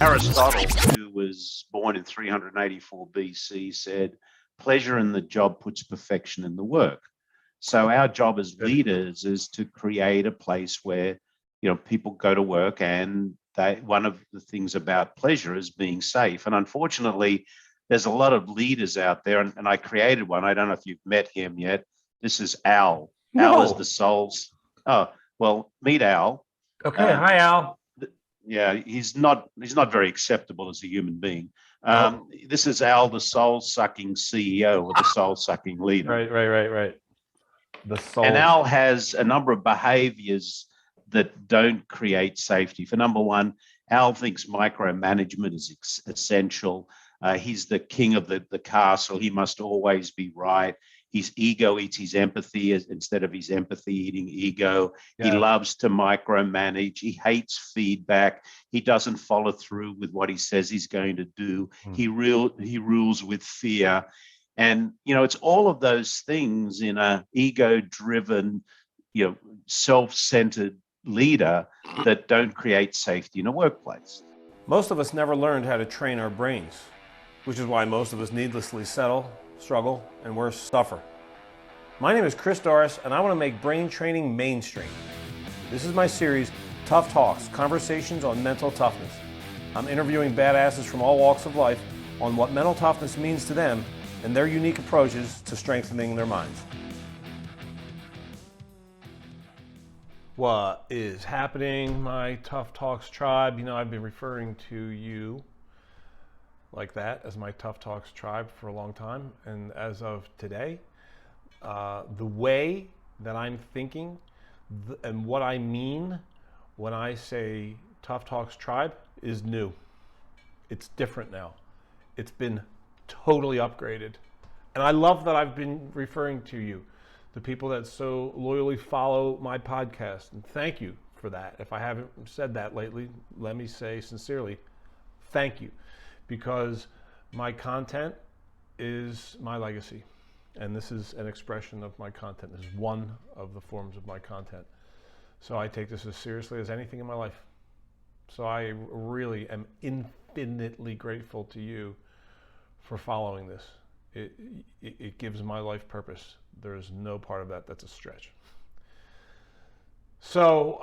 Aristotle, who was born in 384 BC, said, pleasure in the job puts perfection in the work. So our job as leaders is to create a place where, people go to work, and one of the things about pleasure is being safe. And unfortunately, there's a lot of leaders out there, and I created one. I don't know if you've met him yet. This is Al. No. Al is the soul's. Oh, well, meet Al. Okay. Hi, Al. Yeah, he's not very acceptable as a human being. This is Al, the soul-sucking CEO, or the soul-sucking leader. Right. The soul. And Al has a number of behaviors that don't create safety. For number one, Al thinks micromanagement is essential. He's the king of the castle. He must always be right. His ego eats his empathy instead of his empathy eating ego. Yeah. He loves to micromanage. He hates feedback. He doesn't follow through with what he says he's going to do. He rules with fear. And, it's all of those things in a ego-driven, self-centered leader that don't create safety in a workplace. Most of us never learned how to train our brains, which is why most of us needlessly settle, struggle, and worse, suffer. My name is Chris Doris, and I want to make brain training mainstream. This is my series, Tough Talks, Conversations on Mental Toughness. I'm interviewing badasses from all walks of life on what mental toughness means to them and their unique approaches to strengthening their minds. What is happening, my Tough Talks tribe? I've been referring to you like that as my Tough Talks tribe for a long time, and as of today, the way that I'm thinking and what I mean when I say Tough Talks tribe is new. It's different now. It's been totally upgraded, and I love that I've been referring to you, the people that so loyally follow my podcast, and thank you for that. If I haven't said that lately, let me say sincerely, thank you. Because my content is my legacy, and this is an expression of my content. This is one of the forms of my content. So I take this as seriously as anything in my life. So I really am infinitely grateful to you for following this. It gives my life purpose. There is no part of that that's a stretch. So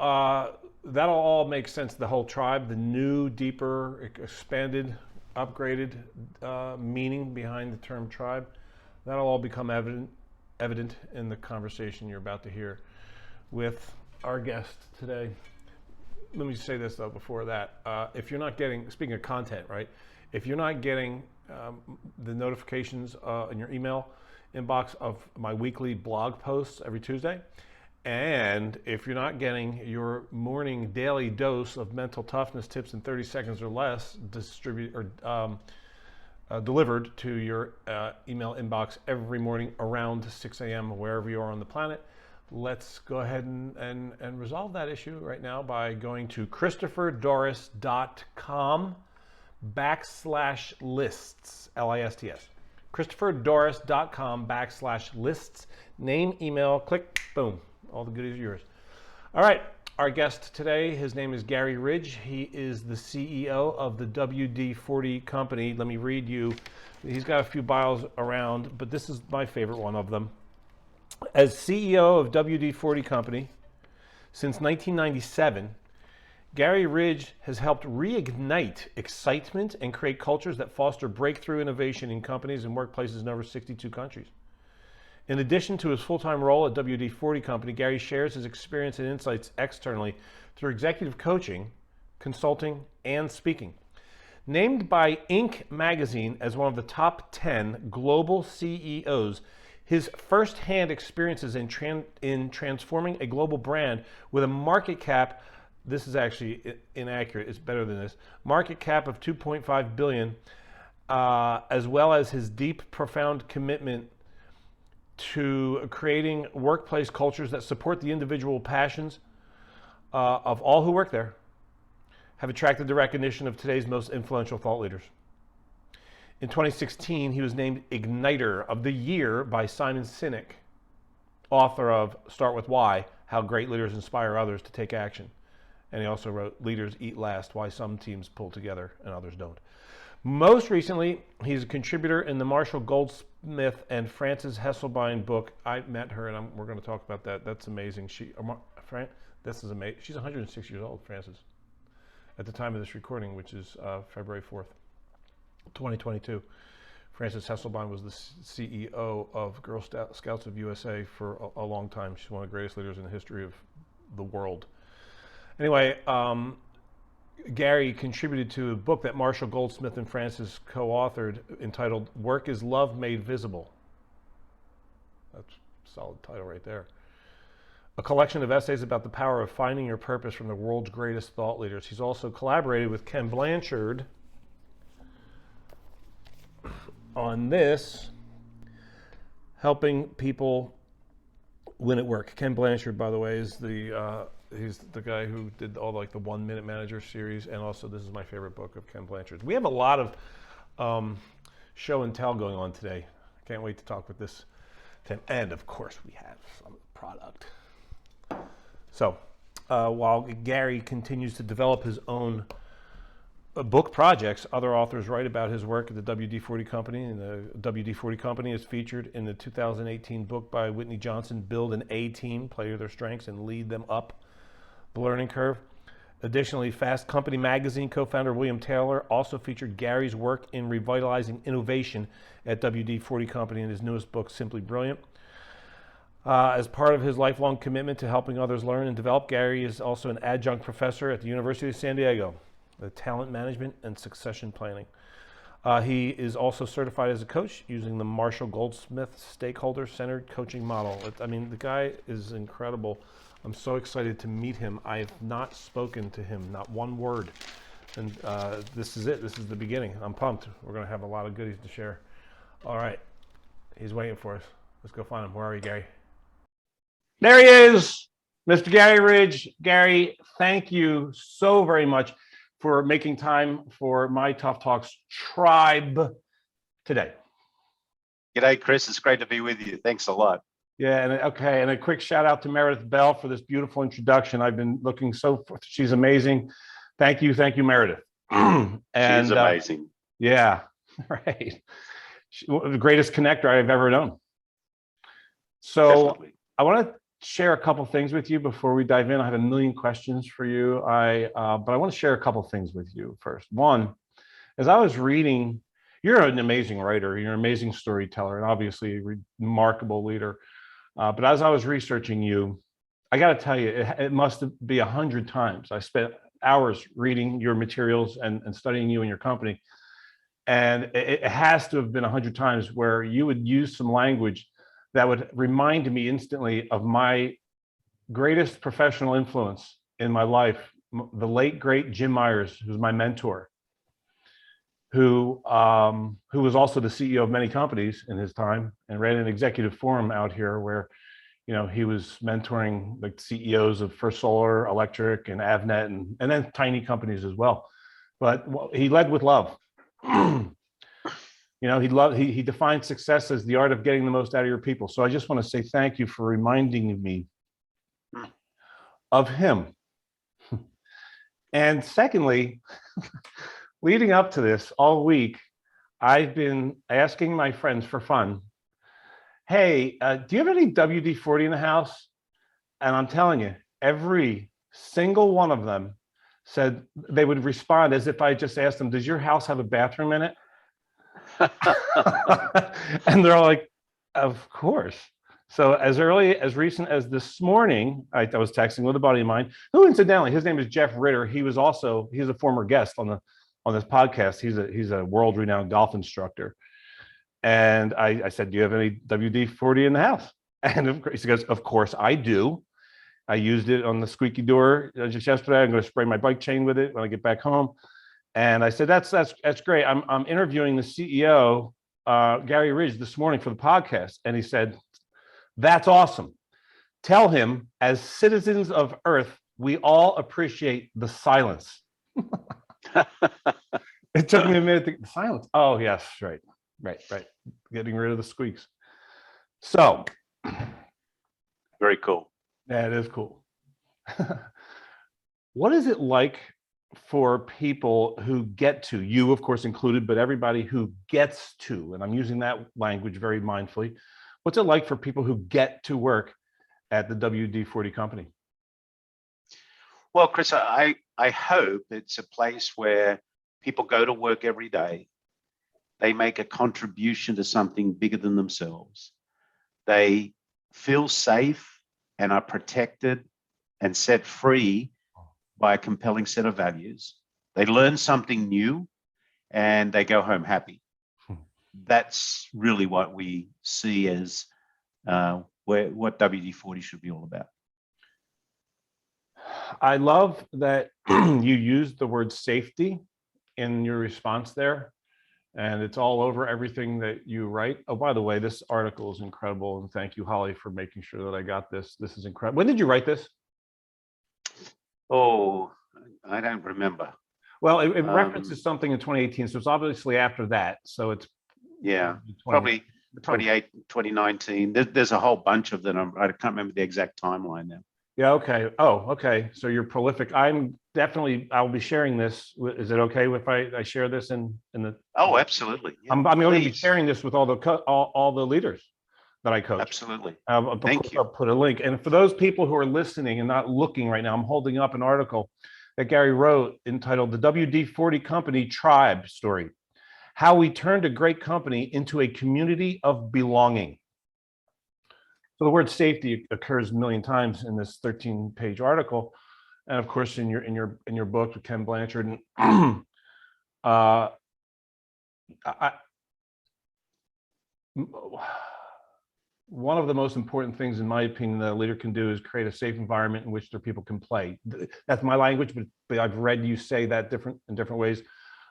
that'll all make sense. The whole tribe, the new, deeper, expanded, upgraded meaning behind the term tribe, that'll all become evident in the conversation you're about to hear with our guest today. Let me say this though before that. If you're not getting, speaking of content, right? If you're not getting the notifications in your email inbox of my weekly blog posts every Tuesday, and if you're not getting your morning daily dose of mental toughness tips in 30 seconds or less delivered to your email inbox every morning around 6 a.m. wherever you are on the planet, let's go ahead and resolve that issue right now by going to ChristopherDoris.com/lists, L-I-S-T-S. ChristopherDoris.com/lists. Name, email, click, boom. All the goodies are yours. All right, our guest today, his name is Garry Ridge. He is the CEO of the WD-40 company. Let me read you. He's got a few bios around, but this is my favorite one of them. As CEO of WD-40 company since 1997, Garry Ridge has helped reignite excitement and create cultures that foster breakthrough innovation in companies and workplaces in over 62 countries. In addition to his full-time role at WD-40 Company, Garry shares his experience and insights externally through executive coaching, consulting, and speaking. Named by Inc. magazine as one of the top 10 global CEOs, his first-hand experiences in transforming a global brand with a market cap, this is actually inaccurate, it's better than this, market cap of $2.5 billion, as well as his deep, profound commitment to creating workplace cultures that support the individual passions of all who work there, have attracted the recognition of today's most influential thought leaders. In 2016, he was named Igniter of the Year by Simon Sinek, author of Start With Why, How Great Leaders Inspire Others to Take Action. And he also wrote Leaders Eat Last, Why Some Teams Pull Together and Others Don't. Most recently, he's a contributor in the Marshall Goldsmith and Frances Hesselbein book. I met her, and we're going to talk about that. That's amazing. This is amazing. She's 106 years old, Frances, at the time of this recording, which is February 4th, 2022. Frances Hesselbein was the CEO of Girl Scouts of USA for a long time. She's one of the greatest leaders in the history of the world. Anyway, Garry contributed to a book that Marshall Goldsmith and Frances co-authored entitled Work is Love Made Visible. That's a solid title right there. A collection of essays about the power of finding your purpose from the world's greatest thought leaders. He's also collaborated with Ken Blanchard on this, helping people win at work. Ken Blanchard, by the way, is he's the guy who did all the 1 Minute Manager series, and also this is my favorite book of Ken Blanchard. We have a lot of show and tell going on today. I can't wait to talk with this Tim, and of course we have some product. So while Garry continues to develop his own book projects, other authors write about his work at the WD-40 Company, and the WD-40 Company is featured in the 2018 book by Whitney Johnson, Build an A-Team, Play to Their Strengths and Lead Them Up the Learning Curve. Additionally, Fast Company magazine co-founder William Taylor also featured Garry's work in revitalizing innovation at WD-40 Company in his newest book, Simply Brilliant. As part of his lifelong commitment to helping others learn and develop, Garry is also an adjunct professor at the University of San Diego, the talent management and succession planning. He is also certified as a coach using the Marshall Goldsmith stakeholder-centered coaching model. The guy is incredible. I'm so excited to meet him. I have not spoken to him, not one word. And this is it. This is the beginning. I'm pumped. We're going to have a lot of goodies to share. All right. He's waiting for us. Let's go find him. Where are you, Garry? There he is, Mr. Garry Ridge. Garry, thank you so very much for making time for my Tough Talks tribe today. G'day, Chris. It's great to be with you. Thanks a lot. Yeah, and a quick shout out to Meredith Bell for this beautiful introduction. I've been looking she's amazing. Thank you, Meredith. And, she's amazing. Yeah, right. The greatest connector I've ever known. So definitely. I want to share a couple things with you before we dive in. I have a million questions for you. But I want to share a couple things with you first. One, as I was reading, you're an amazing writer, you're an amazing storyteller, and obviously a remarkable leader. But as I was researching you, I got to tell you, it must be 100 times. I spent hours reading your materials and studying you and your company. And it has to have been 100 times where you would use some language that would remind me instantly of my greatest professional influence in my life, the late, great Jim Myers, who's my mentor, who was also the CEO of many companies in his time and ran an executive forum out here where, he was mentoring the CEOs of First Solar, Electric, and Avnet, and then tiny companies as well. But he led with love. He defined success as the art of getting the most out of your people. So I just want to say thank you for reminding me of him. And secondly, leading up to this all week, I've been asking my friends for fun, hey, do you have any WD-40 in the house? And I'm telling you, every single one of them said they would respond as if I just asked them, does your house have a bathroom in it? And they're all like, of course. So as recent as this morning, I was texting with a buddy of mine, who incidentally, his name is Jeff Ritter. He's a former guest on this podcast. He's a world-renowned golf instructor. And I said, do you have any WD-40 in the house? And of course, he goes, of course I do. I used it on the squeaky door just yesterday. I'm going to spray my bike chain with it when I get back home. And I said, that's great. I'm interviewing the CEO, Garry Ridge, this morning for the podcast. And he said, that's awesome. Tell him, as citizens of Earth, we all appreciate the silence. It took me a minute to get the silence. Oh, yes, right. Getting rid of the squeaks. So. Very cool. That is cool. What is it like for people who get to, you of course included, but everybody who gets to, and I'm using that language very mindfully, what's it like for people who get to work at the WD-40 company? Well, Chris, I hope it's a place where people go to work every day. They make a contribution to something bigger than themselves. They feel safe and are protected and set free by a compelling set of values. They learn something new and they go home happy. That's really what we see as what WD-40 should be all about. I love that you used the word safety in your response there, and it's all over everything that you write. Oh, by the way, this article is incredible, and thank you, Holly, for making sure that I got this. This is incredible. When did you write this? Oh, I don't remember. Well, it references something in 2018, so it's obviously after that. So it's probably 2019. There's a whole bunch of them. I can't remember the exact timeline now. Yeah. Okay. Oh, okay. So you're prolific. I'll be sharing this. Is it okay if I share this in the? Oh, absolutely. Yeah. I'm going to be sharing this with all the leaders that I coach. Absolutely. Thank you. I'll put a link. And for those people who are listening and not looking right now, I'm holding up an article that Garry wrote entitled "The WD-40 Company Tribe Story: How We Turned a Great Company into a Community of Belonging." So the word safety occurs a million times in this 13-page article, and of course in your book with Ken Blanchard. And one of the most important things, in my opinion, that a leader can do is create a safe environment in which their people can play. That's my language, but I've read you say that in different ways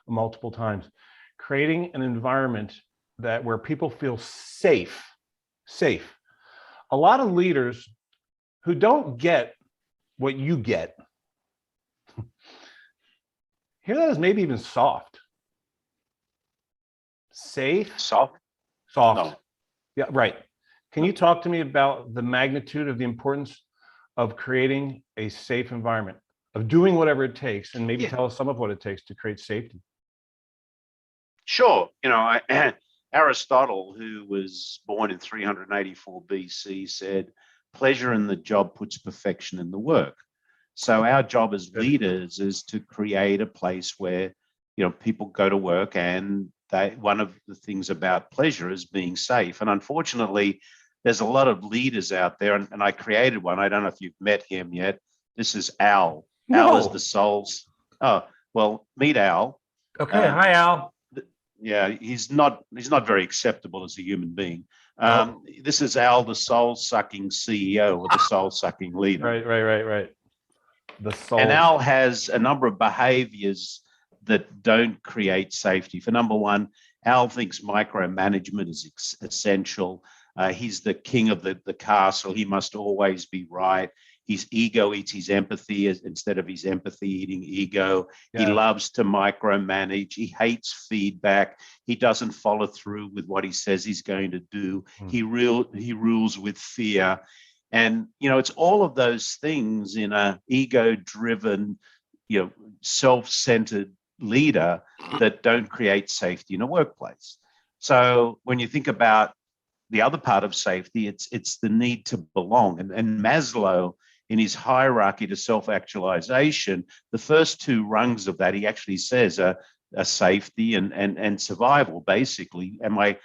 multiple times. Creating an environment where people feel safe. A lot of leaders who don't get what you get hear that as maybe even soft. Safe? Soft? No. Yeah, right. Can you talk to me about the magnitude of the importance of creating a safe environment, of doing whatever it takes, and maybe tell us some of what it takes to create safety? Sure. Aristotle, who was born in 384 BC, said, pleasure in the job puts perfection in the work. So our job as leaders is to create a place where, people go to work, and one of the things about pleasure is being safe. And unfortunately, there's a lot of leaders out there, and I created one. I don't know if you've met him yet. This is Al. No. Al is the soul's. Oh, well, meet Al. Okay. Hi, Al. Yeah, he's not very acceptable as a human being. This is Al, the soul-sucking CEO or the soul-sucking leader. Right. The soul. And Al has a number of behaviors that don't create safety. For number one, Al thinks micromanagement is essential. He's the king of the castle. He must always be right. His ego eats his empathy instead of his empathy eating ego. Yeah. He loves to micromanage. He hates feedback. He doesn't follow through with what he says he's going to do. He rules with fear. And, it's all of those things in an ego-driven, self-centered leader that don't create safety in a workplace. So when you think about the other part of safety, it's the need to belong. And Maslow, in his hierarchy to self-actualization, the first two rungs of that, he actually says are safety and survival. Basically, am I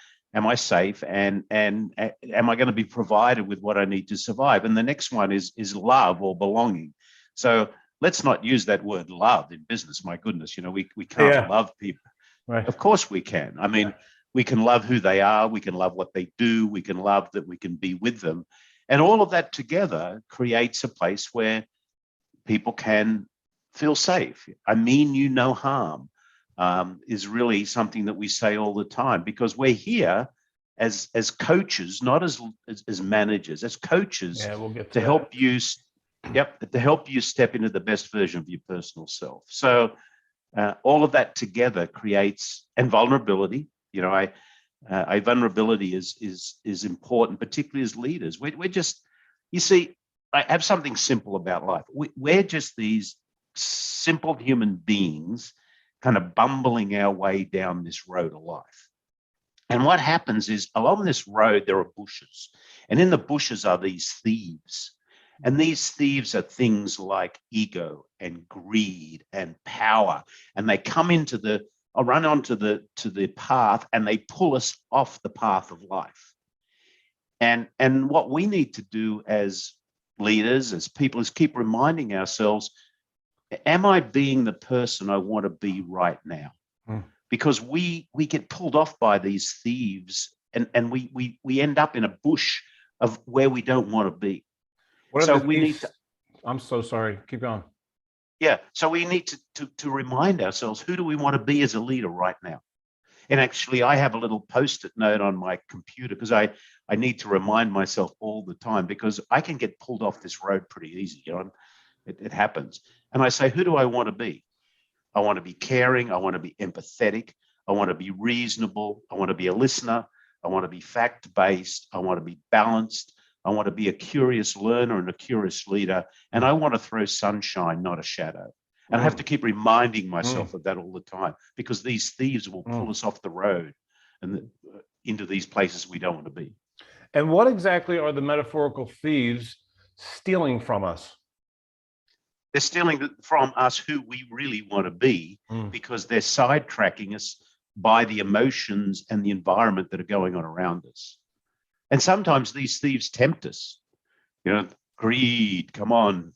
safe, and am I going to be provided with what I need to survive? And the next one is love or belonging. So let's not use that word love in business. My goodness, we can't love people. Right. Of course we can. I mean, we can love who they are. We can love what they do. We can love that we can be with them. And all of that together creates a place where people can feel safe. I mean you no harm is really something that we say all the time, because we're here as coaches, not as managers, as coaches, we'll get to help you. To help you step into the best version of your personal self. So all of that together creates, and vulnerability. Vulnerability is important, particularly as leaders. We're just, you see, I have something simple about life. We're just these simple human beings kind of bumbling our way down this road of life. And what happens is along this road, there are bushes. And in the bushes are these thieves. And these thieves are things like ego and greed and power. And they come into run onto the path, and they pull us off the path of life. And what we need to do as leaders, as people, is keep reminding ourselves, am I being the person I want to be right now? Because we get pulled off by these thieves, and we end up in a bush of where we don't want to be. So we need to. I'm so sorry. Keep going. Yeah. So we need to remind ourselves, who do we want to be as a leader right now? And actually, I have a little post-it note on my computer because I need to remind myself all the time, because I can get pulled off this road pretty easy. It happens. And I say, who do I want to be? I want to be caring. I want to be empathetic. I want to be reasonable. I want to be a listener. I want to be fact-based. I want to be balanced. I want to be a curious learner and a curious leader. And I want to throw sunshine, not a shadow. And I have to keep reminding myself of that all the time, because these thieves will pull us off the road and into these places we don't want to be. And what exactly are the metaphorical thieves stealing from us? They're stealing from us who we really want to be, because they're sidetracking us by the emotions and the environment that are going on around us. And sometimes these thieves tempt us, greed, come on,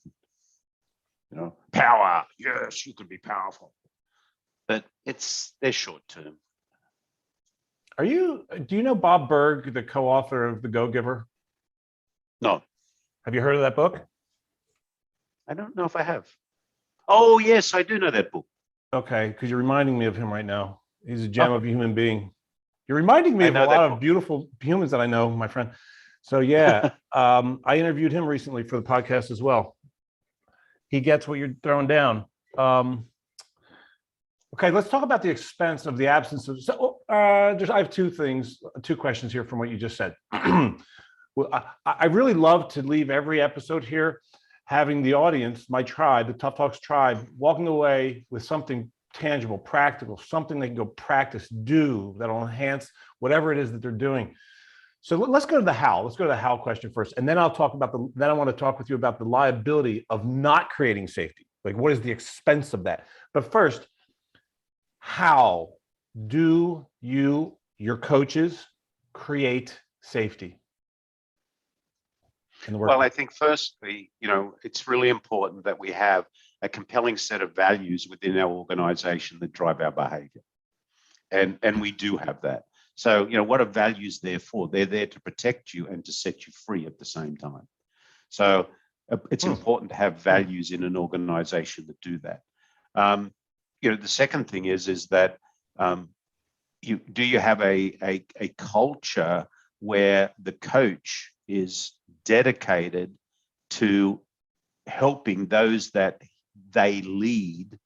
power, yes, you can be powerful. But they're short term. Do you know Bob Berg, the co-author of The Go-Giver? No. Have you heard of that book? I don't know if I have. Oh, yes, I do know that book. Okay, because you're reminding me of him right now. He's a gem of a human being. You're reminding me of a lot of beautiful humans that I know, my friend. So yeah, I interviewed him recently for the podcast as well. He gets what you're throwing down. Okay, let's talk about the expense of the absence of. So, I have two questions here from what you just said. Well, I really love to leave every episode here having the audience, my tribe, the Tough Talks tribe, walking away with something tangible, practical, something they can go practice, do that'll enhance whatever it is that they're doing. So let's go to the how. Let's go to the how question first, and then I'll talk about then I want to talk with you about the liability of not creating safety. Like, what is the expense of that? But first, how do your coaches create safety? Well, I think firstly, it's really important that we have a compelling set of values within our organization that drive our behavior. And we do have that. So, what are values there for? They're there to protect you and to set you free at the same time. So it's important to have values in an organization that do that. The second thing is that do you have a culture where the coach is dedicated to helping those that they lead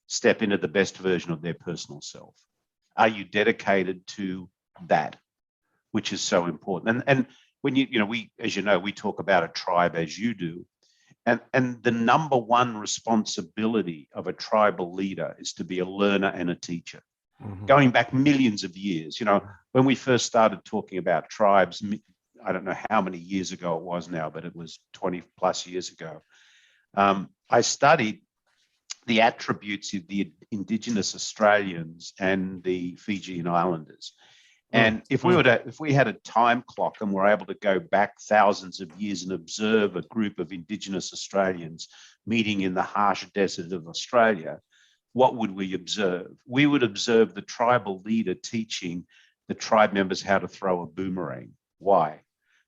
step into the best version of their personal self? Are you dedicated to that, which is so important? And when we talk about a tribe as you do, and the number one responsibility of a tribal leader is to be a learner and a teacher. Going back millions of years, when we first started talking about tribes, I don't know how many years ago it was now, but it was 20 plus years ago. I studied the attributes of the indigenous Australians and the Fijian Islanders. And if we had a time clock and were able to go back thousands of years and observe a group of indigenous Australians meeting in the harsh desert of Australia, what would we observe? We would observe the tribal leader teaching the tribe members how to throw a boomerang. Why?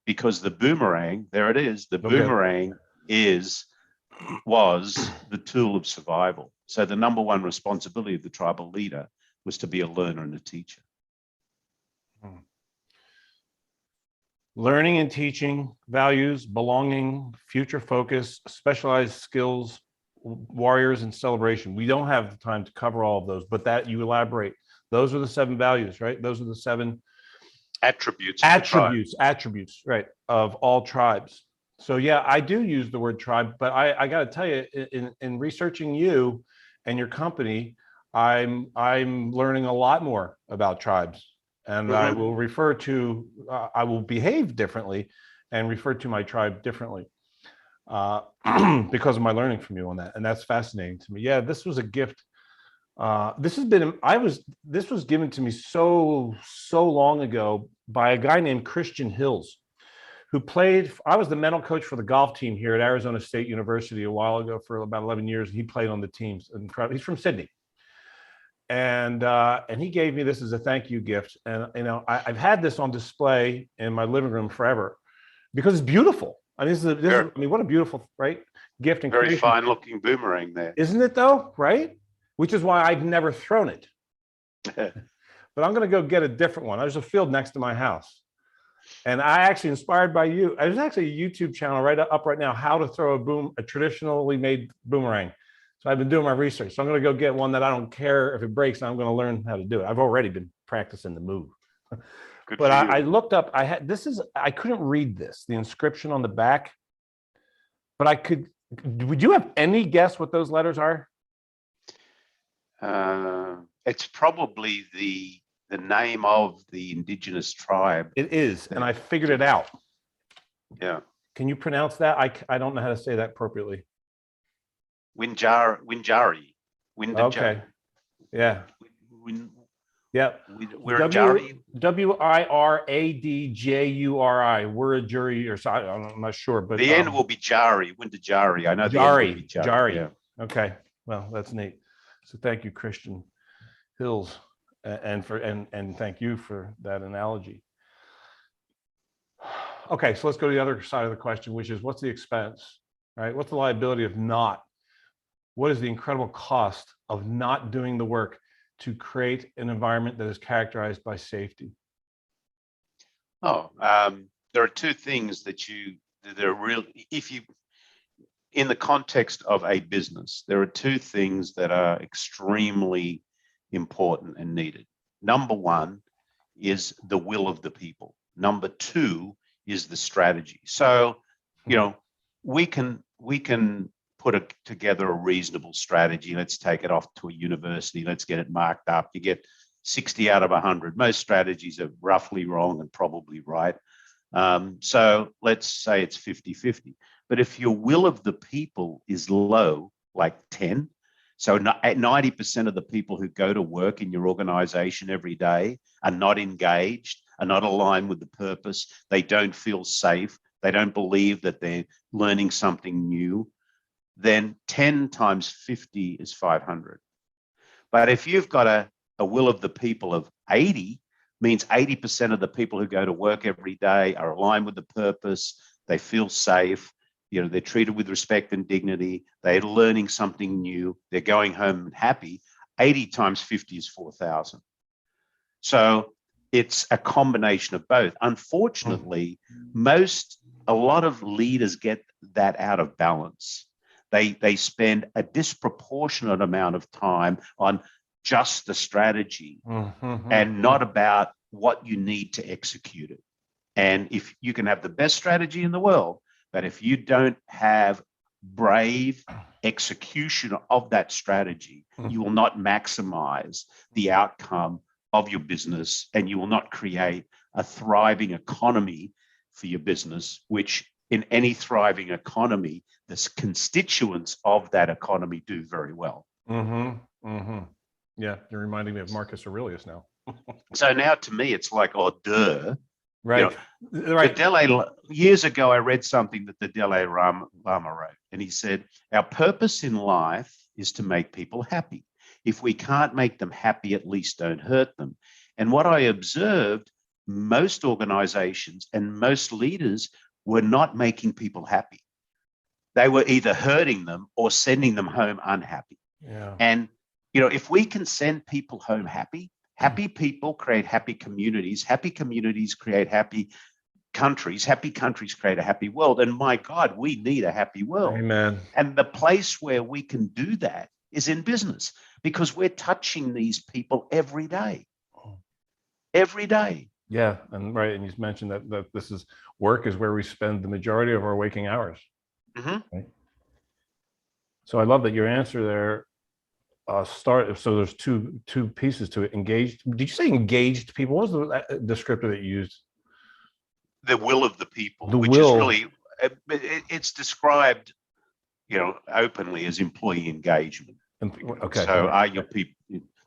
Because the boomerang, there it is, the boomerang was the tool of survival. So the number one responsibility of the tribal leader was to be a learner and a teacher. Learning and teaching, values, belonging, future focus, specialized skills, warriors, and celebration. We don't have the time to cover all of those, but that you elaborate. Those are the 7 values, right? Those are the 7 attributes, right, of all tribes. So yeah, I do use the word tribe, but I got to tell you, in researching you and your company, I'm learning a lot more about tribes, and I will refer to I will behave differently, and refer to my tribe differently, because of my learning from you on that, and that's fascinating to me. Yeah, this was a gift. This was given to me so long ago by a guy named Christian Hills, who played. I was the mental coach for the golf team here at Arizona State University a while ago for about 11 years. He played on the teams. He's from Sydney, and he gave me this as a thank you gift. And I've had this on display in my living room forever because it's beautiful. I mean, what a beautiful, right, gift and very creation. fine looking boomerang there, isn't it though? Right? Which is why I've never thrown it. But I'm going to go get a different one. There's a field next to my house. And I actually, inspired by you, there's actually a YouTube channel up right now, how to throw a traditionally made boomerang. So I've been doing my research. So I'm going to go get one that I don't care if it breaks. I'm going to learn how to do it. I've already been practicing the move. But I looked up, I couldn't read this, the inscription on the back, but would you have any guess what those letters are? It's probably the name of the indigenous tribe. It is, and I figured it out. Yeah. Can you pronounce that? I don't know how to say that appropriately. Winjari. Okay. Yeah. Yeah. Wiradjuri. Wiradjuri. Wiradjuri, or I'm not sure, but the end will be Jari. Windajari. I know the Jari. end will be Jari. Yeah. Okay. Well, that's neat. So thank you, Christian Hills, and thank you for that analogy. Okay, so let's go to the other side of the question, which is, what's the expense, right? What's the liability of not? What is the incredible cost of not doing the work to create an environment that is characterized by safety? There are two things that are real. In the context of a business, there are two things that are extremely important and needed. Number one is the will of the people. Number two is the strategy. So, we can put together a reasonable strategy. Let's take it off to a university. Let's get it marked up. You get 60 out of 100. Most strategies are roughly wrong and probably right. So let's say it's 50-50. But if your will of the people is low, like 10, so 90% of the people who go to work in your organization every day are not engaged, are not aligned with the purpose, they don't feel safe, they don't believe that they're learning something new, then 10 times 50 is 500. But if you've got a will of the people of 80, means 80% of the people who go to work every day are aligned with the purpose, they feel safe, they're treated with respect and dignity, they're learning something new, they're going home happy. 80 times 50 is 4,000. So it's a combination of both. Unfortunately, a lot of leaders get that out of balance. They spend a disproportionate amount of time on just the strategy and not about what you need to execute it. And if you can have the best strategy in the world, but if you don't have brave execution of that strategy, you will not maximize the outcome of your business, and you will not create a thriving economy for your business, which in any thriving economy, the constituents of that economy do very well. Yeah, you're reminding me of Marcus Aurelius now. So now to me, it's like, oh, duh. Right. Right. Years ago, I read something that the Dalai Lama wrote, and he said, our purpose in life is to make people happy. If we can't make them happy, at least don't hurt them. And what I observed, most organizations and most leaders were not making people happy. They were either hurting them or sending them home unhappy. Yeah. And, if we can send people home happy, happy people create happy communities create happy countries create a happy world. And my God, we need a happy world. Amen. And the place where we can do that is in business, because we're touching these people every day. Every day. Yeah, and you mentioned that this is work is where we spend the majority of our waking hours. Mhm. Right? So I love that your answer there so there's two pieces to it. Engaged. Did you say engaged people? What was the descriptor that you used? The will of the people, The which will. is really, it's described, openly as employee engagement. Okay. So are your people,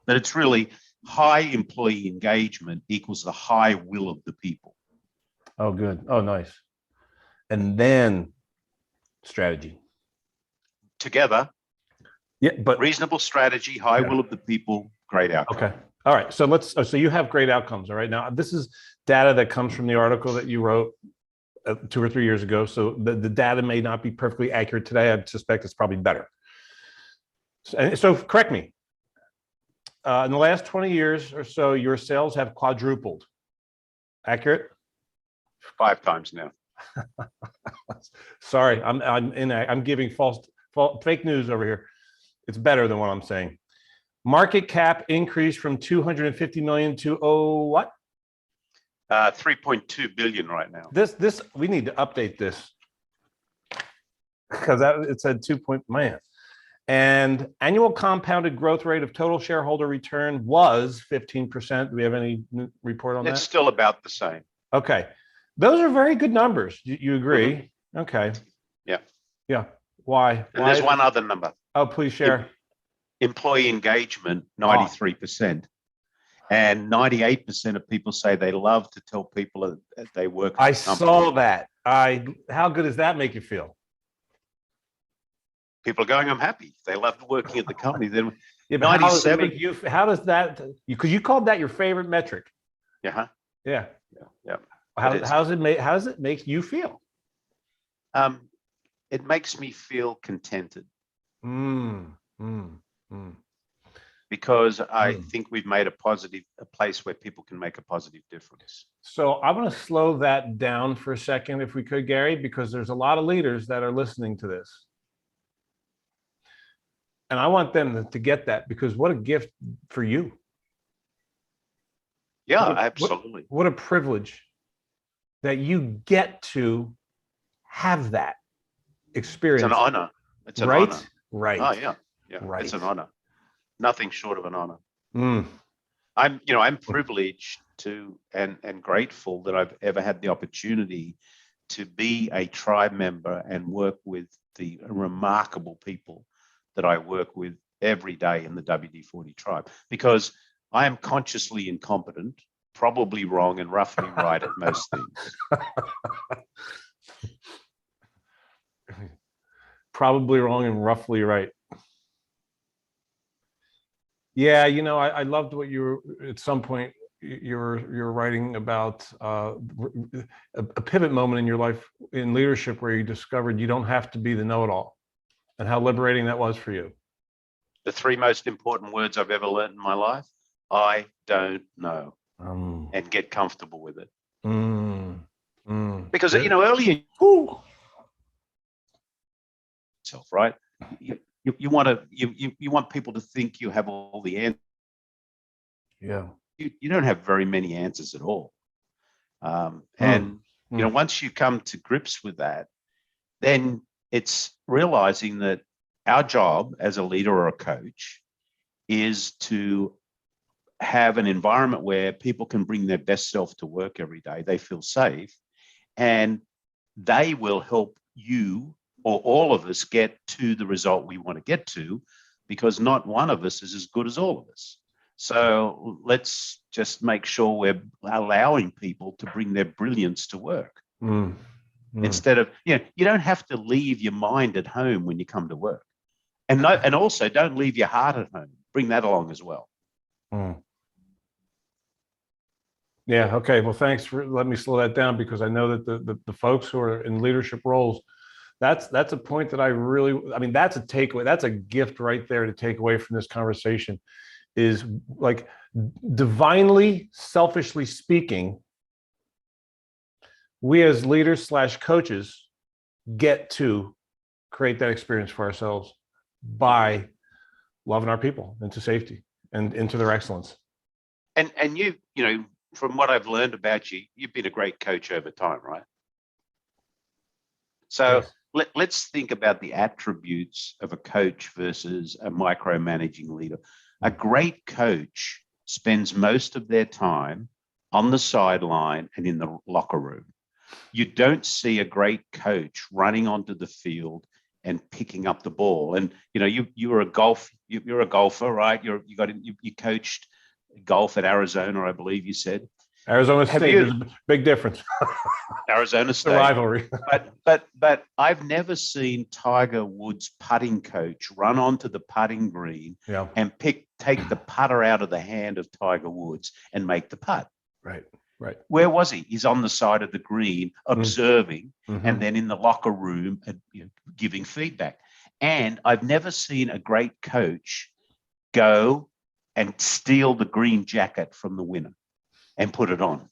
but it's really high employee engagement equals the high will of the people. Oh, good. Oh, nice. And then strategy. Together, Yeah, but reasonable strategy, high will of the people, great outcome. okay. All right. So so you have great outcomes. All right. Now, this is data that comes from the article that you wrote 2 or 3 years ago. So the data may not be perfectly accurate today. I suspect it's probably better. So correct me. In the last 20 years or so, your sales have quadrupled. Accurate? 5 times now. Sorry, I'm giving fake news over here. It's better than what I'm saying. Market cap increased from 250 million to what? 3.2 billion right now. This we need to update this because it said 2 point man. And annual compounded growth rate of total shareholder return was 15%. Do we have any report on that? It's still about the same. Okay. Those are very good numbers. You agree? Mm-hmm. Okay. Yeah. Yeah. Why? And there's one other number. Oh, please share. Employee engagement, 93%. And 98% of people say they love to tell people that they work. I saw that. How good does that make you feel? People are going, I'm happy. They love working at the company. Then yeah, 97. How does that? Because you called that your favorite metric. Yeah. Yeah. Yeah. How does it make you feel? It makes me feel contented. Because I think we've made a place where people can make a positive difference. So I'm going to slow that down for a second, if we could, Gary, because there's a lot of leaders that are listening to this. And I want them to get that, because what a gift for you. Yeah, absolutely. What a privilege that you get to have that experience. It's an honor. It's an honor. Right. Oh, yeah. Yeah. Right. It's an honor. Nothing short of an honor. I'm privileged to and grateful that I've ever had the opportunity to be a tribe member and work with the remarkable people that I work with every day in the WD-40 tribe, because I am consciously incompetent, probably wrong, and roughly right at most things. Probably wrong and roughly right. Yeah, I loved what you were at some point. You're writing about a pivot moment in your life in leadership where you discovered you don't have to be the know-it-all, and how liberating that was for you. The 3 most important words I've ever learned in my life: I don't know, and get comfortable with it. Because earlier, right? You want people to think you have all the answers. Yeah. You don't have very many answers at all. Once you come to grips with that, then it's realizing that our job as a leader or a coach is to have an environment where people can bring their best self to work every day. They feel safe, and they will help you or all of us get to the result we want to get to, because not one of us is as good as all of us. So let's just make sure we're allowing people to bring their brilliance to work. Instead of, you don't have to leave your mind at home when you come to work. And also don't leave your heart at home. Bring that along as well. Yeah. Okay. Well, thanks for letting me slow that down, because I know that the folks who are in leadership roles, that's a point that that's a takeaway. That's a gift right there to take away from this conversation, is like, divinely, selfishly speaking, we as leaders / coaches get to create that experience for ourselves by loving our people into safety and into their excellence. And you from what I've learned about you, you've been a great coach over time, right? So Yes. let's think about the attributes of a coach versus a micromanaging leader. A great coach spends most of their time on the sideline and in the locker room. You don't see a great coach running onto the field and picking up the ball. And you're a golfer, right? You coached golf at Arizona, I believe you said. Arizona Have State, you- there's a big difference. Arizona It's a State. rivalry. But I've never seen Tiger Woods' putting coach run onto the putting green Yeah. and take the putter out of the hand of Tiger Woods and make the putt. Right. Right. Where was he? He's on the side of the green observing, Mhm. and then in the locker room giving feedback. And I've never seen a great coach go and steal the green jacket from the winner and put it on.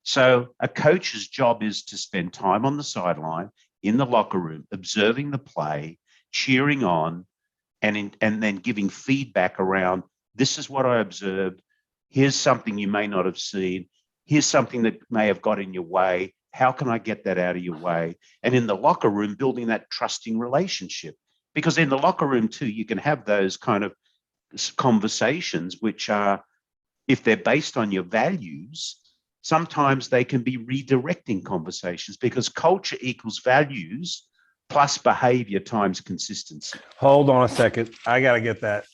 So a coach's job is to spend time on the sideline, in the locker room, observing the play, cheering on, and then giving feedback around, this is what I observed. Here's something you may not have seen. Here's something that may have got in your way. How can I get that out of your way? And in the locker room, building that trusting relationship. Because in the locker room too, you can have those kind of conversations, which are, if they're based on your values, sometimes they can be redirecting conversations, because culture equals values plus behavior times consistency. Hold on a second. I got to get that.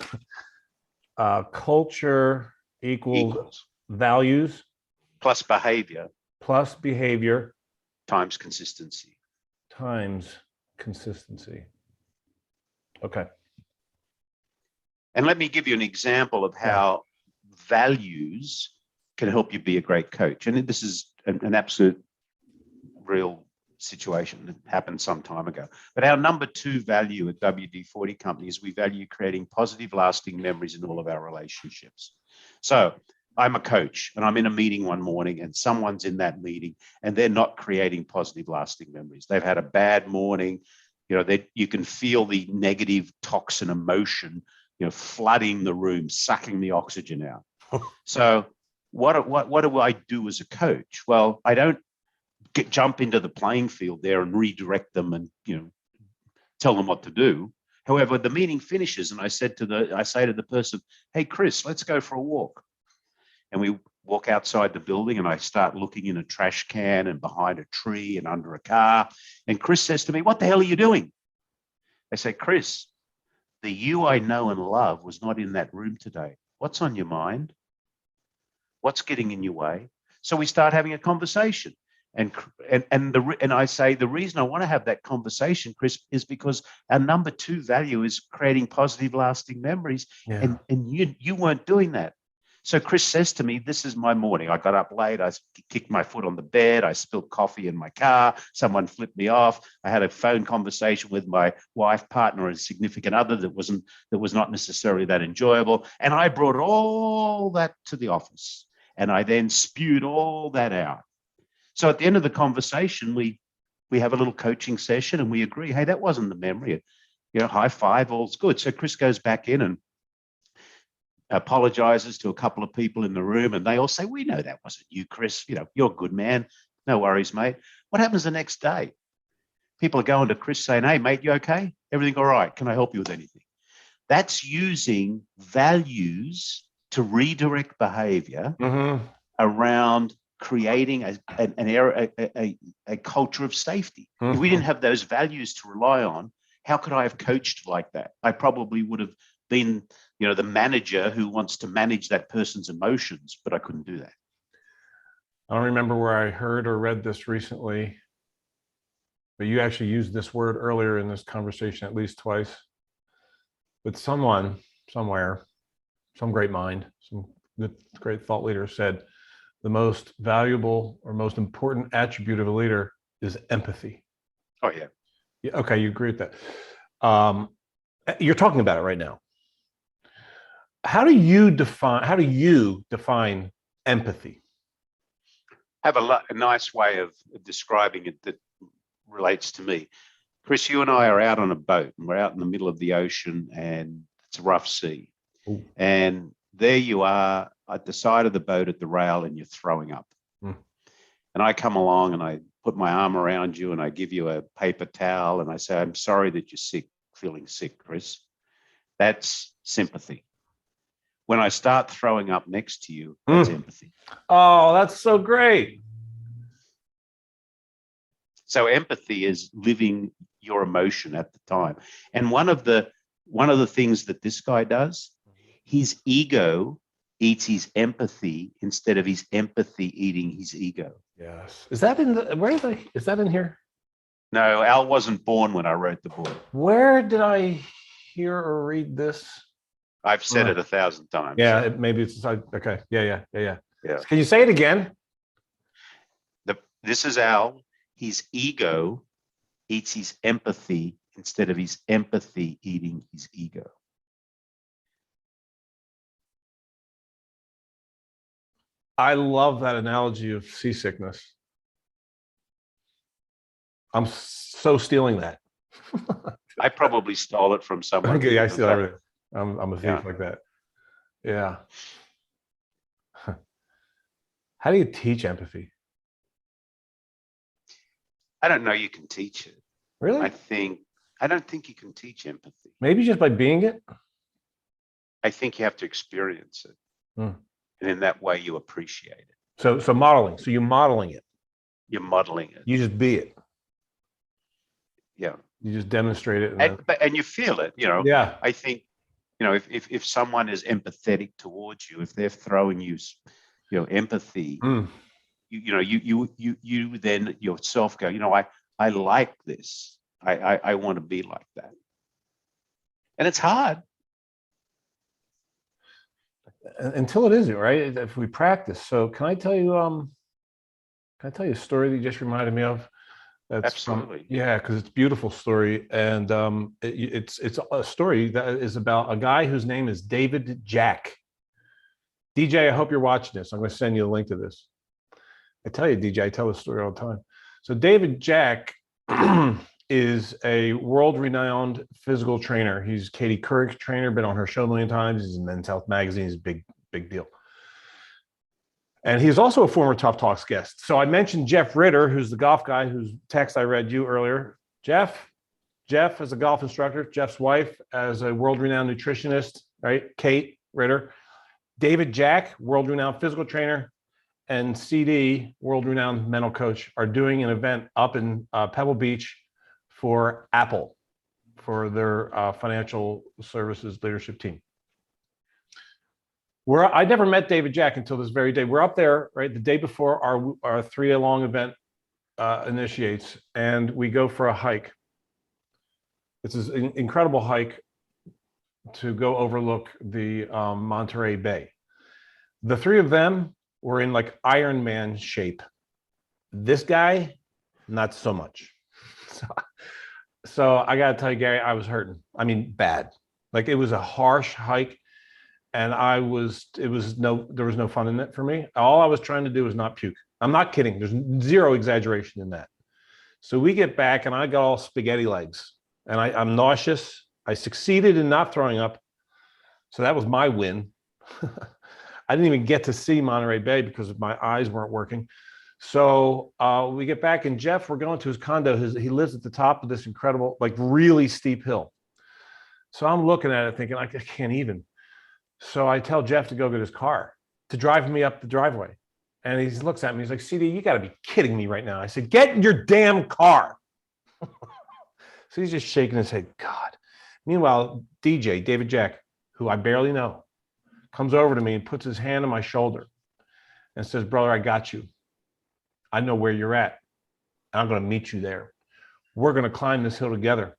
Culture equals values plus behavior plus behavior times consistency. times consistency. Okay. And let me give you an example of how values can help you be a great coach. And this is an absolute real situation that happened some time ago. But our number 2 value at WD-40 Company is we value creating positive, lasting memories in all of our relationships. So I'm a coach and I'm in a meeting one morning and someone's in that meeting and they're not creating positive, lasting memories. They've had a bad morning. You can feel the negative toxin emotion, flooding the room, sucking the oxygen out. So what do I do as a coach? Well, I don't jump into the playing field there and redirect them and tell them what to do. However, the meeting finishes and I say to the person, hey, Chris, let's go for a walk. And we walk outside the building and I start looking in a trash can and behind a tree and under a car. And Chris says to me, what the hell are you doing? I say, Chris, the you I know and love was not in that room today. What's on your mind? What's getting in your way? So we start having a conversation. And I say, the reason I want to have that conversation, Chris, is because our number 2 value is creating positive, lasting memories. Yeah. And you weren't doing that. So Chris says to me, this is my morning. I got up late. I kicked my foot on the bed. I spilled coffee in my car. Someone flipped me off. I had a phone conversation with my wife, partner, and significant other that was not necessarily that enjoyable. And I brought all that to the office. And I then spewed all that out. So at the end of the conversation, we have a little coaching session and we agree, hey, that wasn't the memory. High five, all's good. So Chris goes back in and apologizes to a couple of people in the room, and they all say, we know that wasn't you, Chris. You're a good man. No worries, mate. What happens the next day? People are going to Chris saying, hey, mate, you okay? Everything all right? Can I help you with anything? That's using values to redirect behavior around creating a culture of safety. If we didn't have those values to rely on, how could I have coached like that? I probably would have been the manager who wants to manage that person's emotions, but I couldn't do that. I don't remember where I heard or read this recently, but you actually used this word earlier in this conversation at least twice. But someone, somewhere, some great mind, some great thought leader said, the most valuable or most important attribute of a leader is empathy. Oh, yeah. Okay, you agree with that. You're talking about it right now. How do you define empathy? I have a nice way of describing it that relates to me. Chris, you and I are out on a boat and we're out in the middle of the ocean and it's a rough sea. Ooh. And there you are at the side of the boat at the rail and you're throwing up. And I come along and I put my arm around you and I give you a paper towel and I say, I'm sorry that you're sick, feeling sick, Chris. That's sympathy. When I start throwing up next to you, that's empathy. Oh, that's so great. So empathy is living your emotion at the time. And one of the things that this guy does, his ego eats his empathy instead of his empathy eating his ego. Yes. Is that in the, is that in here? No, Al wasn't born when I wrote the book. Where did I hear or read this? I've said it 1,000 times. Yeah, maybe it's okay. Yeah. Yeah. Can you say it again? This is Al. His ego eats his empathy instead of his empathy eating his ego. I love that analogy of seasickness. I'm so stealing that. I probably stole it from someone. Okay, I steal everything. I'm a thief like that. Yeah. How do you teach empathy? I don't know you can teach it. Really? I don't think you can teach empathy. Maybe just by being it? I think you have to experience it. And in that way you appreciate it. So modeling. So you're modeling it. You're modeling it. You just be it. Yeah. You just demonstrate it. And you feel it, Yeah. I think, if someone is empathetic towards you, if they're throwing you, empathy, you then yourself go, I like this. I want to be like that. And it's hard. Until it isn't, right? If we practice. So can I tell you a story that you just reminded me of? That's absolutely. Because it's a beautiful story. And it's a story that is about a guy whose name is David Jack. DJ, I hope you're watching this. I'm going to send you a link to this. I tell you, DJ, I tell this story all the time. So David Jack is a world-renowned physical trainer. He's Katie Couric's trainer, been on her show a million times. He's in Men's Health magazine. He's a big deal. And he's also a former Tough Talks guest. So I mentioned Jeff Ritter, who's the golf guy whose text I read you earlier. Jeff is a golf instructor. Jeff's wife as a world-renowned nutritionist, right? Kate Ritter. David Jack, world-renowned physical trainer, and CD, world-renowned mental coach, are doing an event up in Pebble Beach for Apple, for their financial services leadership team. I never met David Jack until this very day. We're up there, right, the day before our 3-day-long event initiates, and we go for a hike. It's an incredible hike to go overlook the Monterey Bay. The three of them were in like Iron Man shape. This guy, not so much. So I got to tell you, Gary, I was hurting. I mean, bad. Like, it was a harsh hike, and there was no fun in it for me. All I was trying to do was not puke. I'm not kidding. There's zero exaggeration in that. So we get back, and I got all spaghetti legs, and I'm nauseous. I succeeded in not throwing up. So that was my win. I didn't even get to see Monterey Bay because my eyes weren't working. So we get back, and Jeff, we're going to his condo. He lives at the top of this incredible, like, really steep hill. So I'm looking at it thinking, I can't even. So I tell Jeff to go get his car to drive me up the driveway. And he looks at me, he's like, CD, you got to be kidding me right now. I said, get in your damn car. So he's just shaking his head. God. Meanwhile, DJ, David Jack, who I barely know, comes over to me and puts his hand on my shoulder and says, brother, I got you. I know where you're at. I'm going to meet you there. We're going to climb this hill together.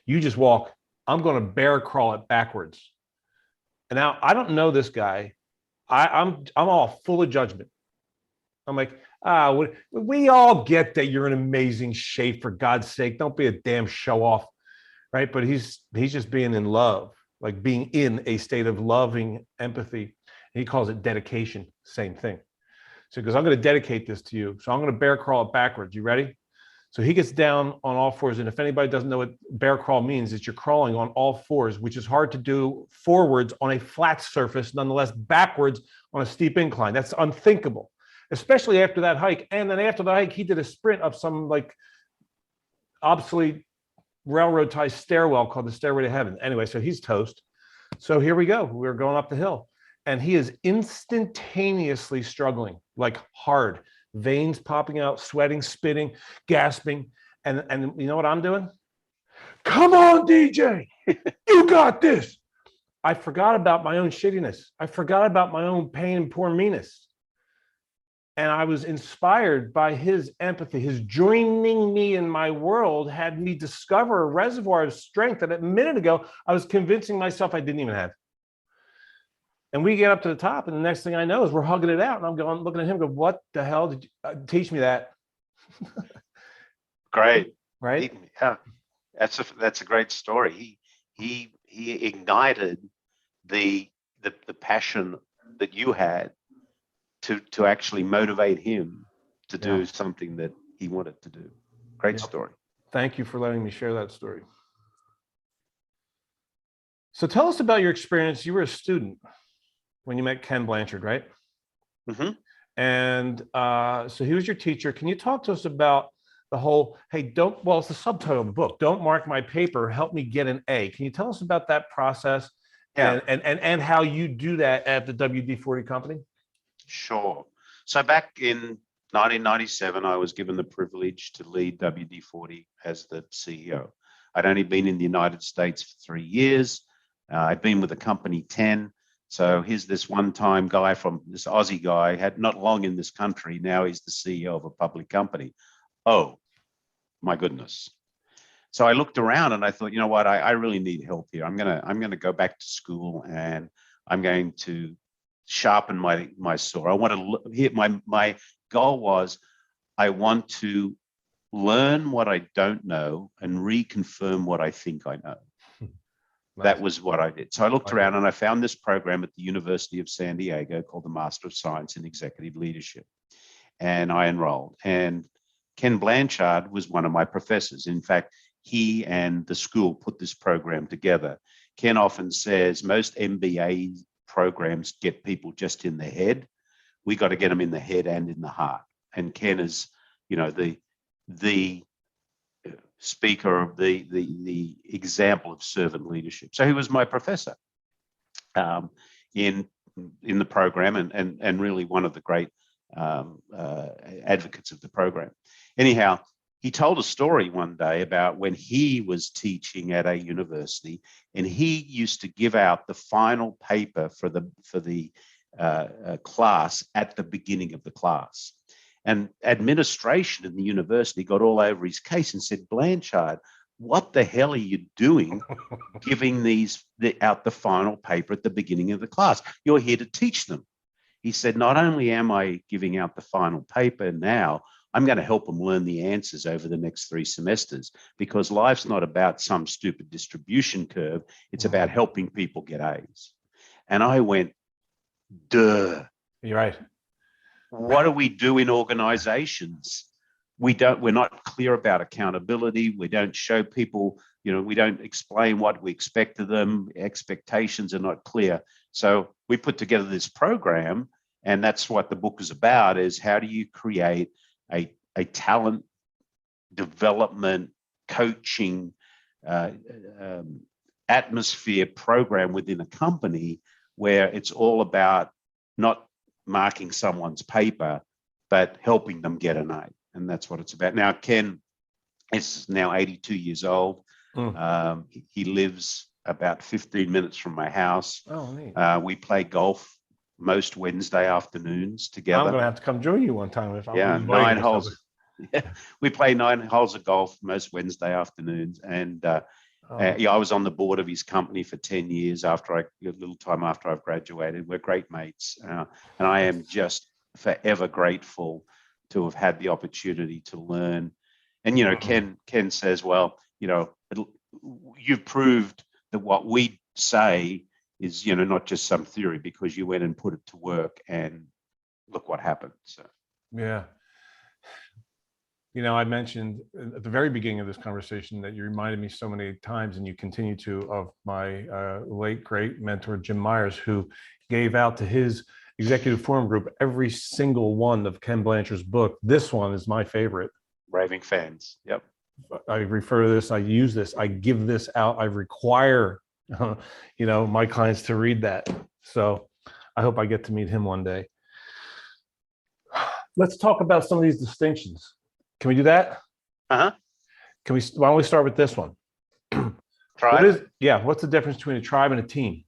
You just walk. I'm going to bear crawl it backwards. And now I don't know this guy. I'm all full of judgment. I'm like, we all get that you're in amazing shape, for God's sake. Don't be a damn show off, right? But he's just being in love, like being in a state of loving empathy. He calls it dedication, same thing. So he goes, I'm going to dedicate this to you. So I'm going to bear crawl it backwards. You ready? So he gets down on all fours. And if anybody doesn't know what bear crawl means, it's you're crawling on all fours, which is hard to do forwards on a flat surface, nonetheless backwards on a steep incline. That's unthinkable. especially after that hike. And then after the hike, he did a sprint up some like obsolete railroad tie stairwell called the Stairway to Heaven. Anyway, so he's toast. So here we go. We're going up the hill, and he is instantaneously struggling, like hard, veins popping out, sweating, spitting, gasping. And you know what I'm doing? Come on, DJ, you got this. I forgot about my own shittiness. I forgot about my own pain and poor meanness. And I was inspired by his empathy. His joining me in my world had me discover a reservoir of strength that a minute ago I was convincing myself I didn't even have. And we get up to the top, and the next thing I know is we're hugging it out. And I'm going, looking at him, go, what the hell did you teach me that? Great. Right? Yeah, that's a great story. He ignited the passion that you had to actually motivate him to do something that he wanted to do. Great story. Thank you for letting me share that story. So tell us about your experience. You were a student when you met Ken Blanchard, right? Mm-hmm. And so he was your teacher. Can you talk to us about the whole, hey, it's the subtitle of the book, Don't Mark My Paper, Help Me Get an A. Can you tell us about that process and how you do that at the WD-40 company? Sure. So back in 1997, I was given the privilege to lead WD-40 as the CEO. I'd only been in the United States for 3 years. I'd been with the company 10. So here's this one-time guy from this Aussie guy, had not long in this country. Now he's the CEO of a public company. Oh, my goodness. So I looked around and I thought, you know what, I really need help here. I'm gonna go back to school, and I'm going to sharpen my sword. I want to hit my goal was I want to learn what I don't know and reconfirm what I think I know. Nice. That was what I did. So I looked around and I found this program at the University of San Diego called the Master of Science in Executive Leadership. And I enrolled. And Ken Blanchard was one of my professors. In fact, he and the school put this program together. Ken often says most MBA programs get people just in the head. We got to get them in the head and in the heart. And Ken is, the speaker of the example of servant leadership. So he was my professor in the program, and really one of the great advocates of the program. Anyhow, he told a story one day about when he was teaching at a university, and he used to give out the final paper for the class at the beginning of the class. And administration in the university got all over his case and said, Blanchard, what the hell are you doing giving out the final paper at the beginning of the class? You're here to teach them. He said, not only am I giving out the final paper now, I'm going to help them learn the answers over the next 3 semesters, because life's not about some stupid distribution curve. It's about helping people get A's. And I went, duh. You're right. What do we do in organizations? We're not clear about accountability. We don't show people, we don't explain what we expect of them. Expectations are not clear. So we put together this program, and that's what the book is about, is how do you create a talent development, coaching, atmosphere program within a company where it's all about not marking someone's paper, but helping them get an A. And that's what it's about. Now, Ken is now 82 years old. He lives about 15 minutes from my house. Oh, neat. We play golf most Wednesday afternoons together. I'm going to have to come join you one time if I'm 9 holes. We play 9 holes of golf most Wednesday afternoons. And I was on the board of his company for 10 years a little time after I've graduated. We're great mates. And I am just forever grateful to have had the opportunity to learn. And, Ken says, well, you've proved that what we say is, not just some theory, because you went and put it to work, and look what happened. So, yeah. I mentioned at the very beginning of this conversation that you reminded me so many times, and you continue to, of my late great mentor, Jim Myers, who gave out to his executive forum group, every single one of Ken Blanchard's book. This one is my favorite. Raving fans. Yep. I refer to this, I use this, I give this out, I require, my clients to read that. So I hope I get to meet him one day. Let's talk about some of these distinctions. Can we do that? Uh-huh. Why don't we start with this one? Tribe? What's the difference between a tribe and a team?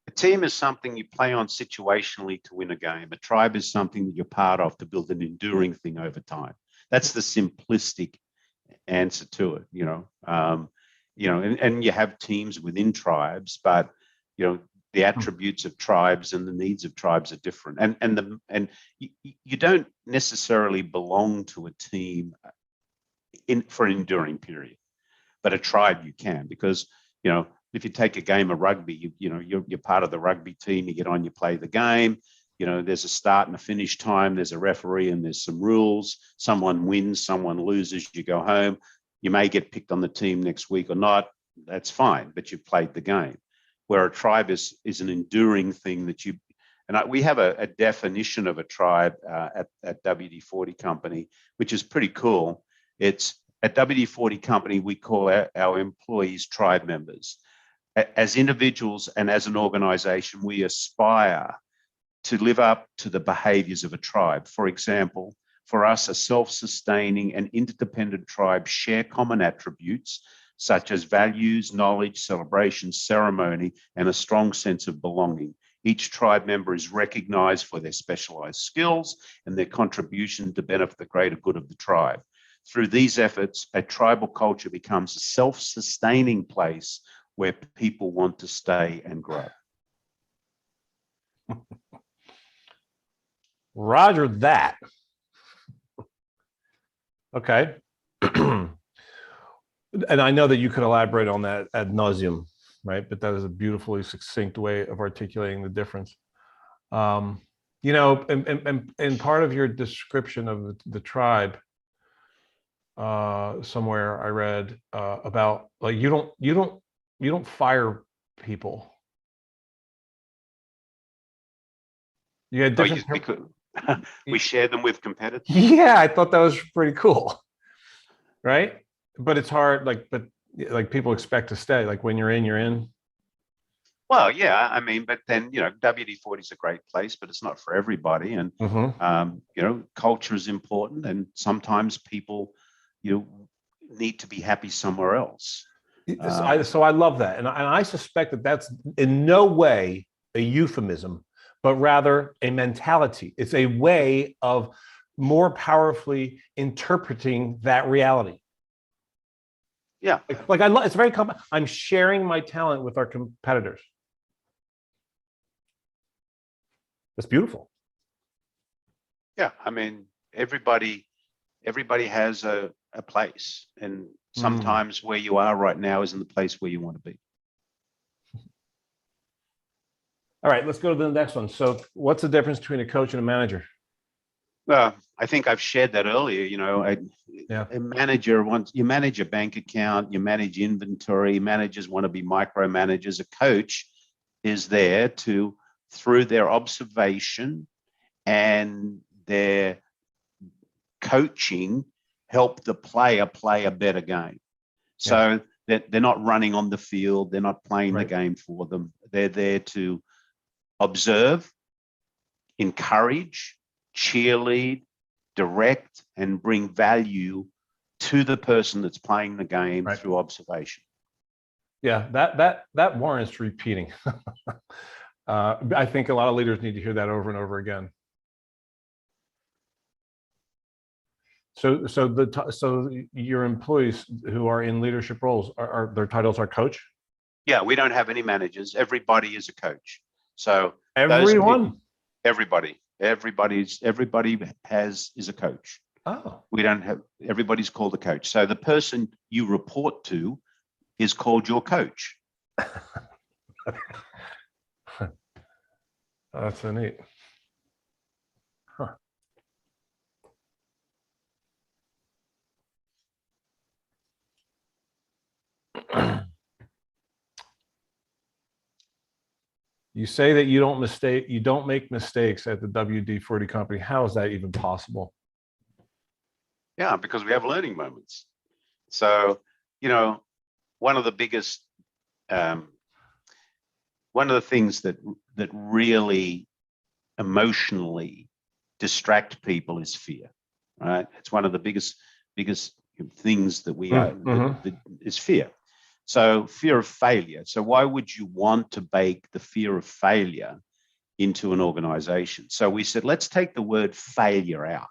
A team is something you play on situationally to win a game. A tribe is something that you're part of to build an enduring thing over time. That's the simplistic answer to it, and you have teams within tribes, but the attributes of tribes and the needs of tribes are different, and you don't necessarily belong to a team for an enduring period, but a tribe you can, because if you take a game of rugby, you're part of the rugby team. You get on, you play the game. There's a start and a finish time. There's a referee and there's some rules. Someone wins, someone loses. You go home. You may get picked on the team next week or not. That's fine, but you've played the game. Where a tribe is an enduring thing that we have a definition of a tribe at WD-40 Company, which is pretty cool. It's at WD-40 Company, we call our employees tribe members. As individuals and as an organization, we aspire to live up to the behaviors of a tribe. For example, for us, a self-sustaining and interdependent tribe share common attributes such as values, knowledge, celebration, ceremony, and a strong sense of belonging. Each tribe member is recognized for their specialized skills and their contribution to benefit the greater good of the tribe. Through these efforts, a tribal culture becomes a self-sustaining place where people want to stay and grow. Roger that. Okay. And I know that you could elaborate on that ad nauseum, right? But that is a beautifully succinct way of articulating the difference. And part of your description of the tribe, somewhere I read about, like, you don't fire people. You had different. We share them with competitors. Yeah, I thought that was pretty cool, right? But it's hard, like people expect to stay. Like when you're in, you're in. Well, yeah, I mean, but then WD-40 is a great place, but it's not for everybody, and culture is important, and sometimes people need to be happy somewhere else. So I love that, and I suspect that that's in no way a euphemism, but rather a mentality. It's a way of more powerfully interpreting that reality. Yeah, like I love. It's very common. I'm sharing my talent with our competitors. That's beautiful. Yeah, I mean, everybody has a place, and sometimes where you are right now isn't the place where you want to be. All right, let's go to the next one. So what's the difference between a coach and a manager? Well, I think I've shared that earlier. A manager wants, you manage a bank account, you manage inventory. Managers want to be micromanagers. A coach is there to, through their observation and their coaching, help the player play a better game. So that they're not running on the field, they're not playing the game for them. They're there to observe, encourage, cheerlead, direct, and bring value to the person that's playing the game through observation. Yeah, that warrants repeating. I think a lot of leaders need to hear that over and over again. So your employees who are in leadership roles, are their titles are coach? Yeah, we don't have any managers. Everybody is a coach. So everyone, everybody is a coach. Oh, we don't have, everybody's called a coach. So the person you report to is called your coach. That's so neat. Huh. You say that you don't make mistakes at the WD-40 company. How is that even possible? Yeah, because we have learning moments. So, you know, one of the biggest, one of the things that really emotionally distract people is fear, right? It's one of the biggest things that we are, that is fear. So fear of failure. So why would you want to bake the fear of failure into an organization? So we said, let's take the word failure out.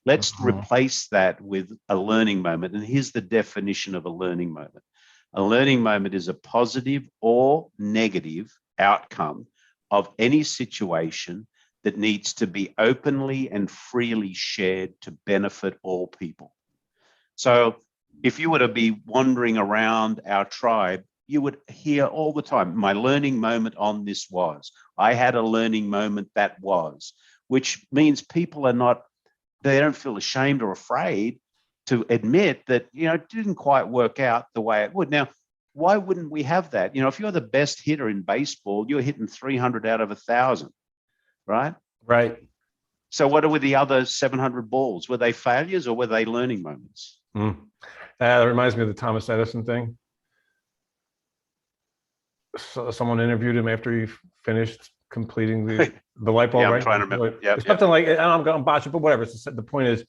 Let's replace that with a learning moment. And here's the definition of a learning moment. A learning moment is a positive or negative outcome of any situation that needs to be openly and freely shared to benefit all people. So if you were to be wandering around our tribe, you would hear all the time, my learning moment on this was, I had a learning moment that was, which means people are not, they don't feel ashamed or afraid to admit that, you know, it didn't quite work out the way it would. Now, why wouldn't we have that? You know, if you're the best hitter in baseball, you're hitting 300 out of 1,000, right? Right. So what were the other 700 balls? Were they failures or were they learning moments? That reminds me of the Thomas Edison thing. So someone interviewed him after he finished completing the light bulb. Yeah, I'm right? trying to remember. Yeah, something like, I'm going to botch it, but whatever. The point is,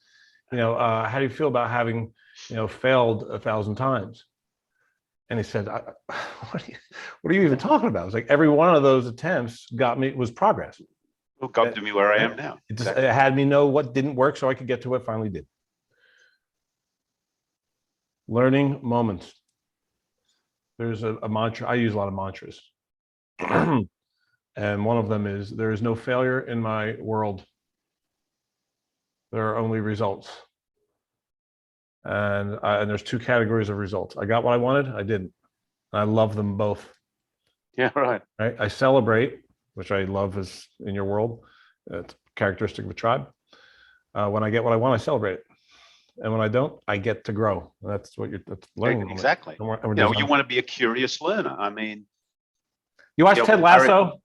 you know, how do you feel about having, you know, failed 1,000 times? And he said, what are you even talking about? It's like every one of those attempts was progress. Well, got to me where I am now. It had me know what didn't work so I could get to what finally did. Learning moments. There's a mantra. I use a lot of mantras. And one of them is, there is no failure in my world. There are only results. And there's two categories of results. I got what I wanted, I didn't. I love them both. Yeah, right. Right? I celebrate, which I love is in your world. It's characteristic of a tribe. When I get what I want, I celebrate it. And when I don't, I get to grow. That's what that's learning. Exactly. You know, you want to be a curious learner. I mean, you watch Ted Lasso?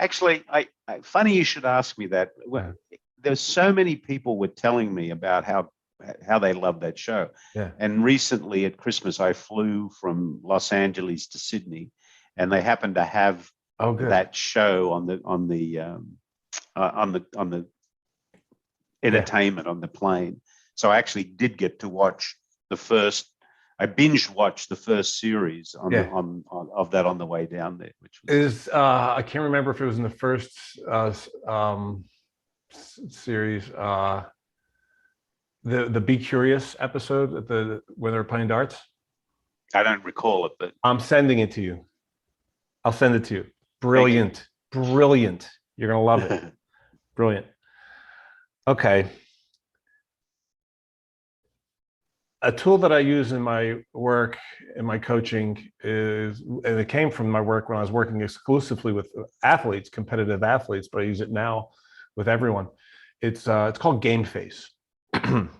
Actually, funny you should ask me that. There's so many people were telling me about how they love that show. Yeah. And recently at Christmas, I flew from Los Angeles to Sydney, and they happened to have that show on the entertainment on the plane. So I actually did get to watch I binge watched the first series of that on the way down there, which was I can't remember if it was in the first series, the Be Curious episode when they were playing darts. I don't recall it, but I'm sending it to you. I'll send it to you. Brilliant. Brilliant. You're gonna love it. Brilliant. Okay. A tool that I use in my work, in my coaching is, and it came from my work when I was working exclusively with athletes, competitive athletes, but I use it now with everyone. It's called game face. And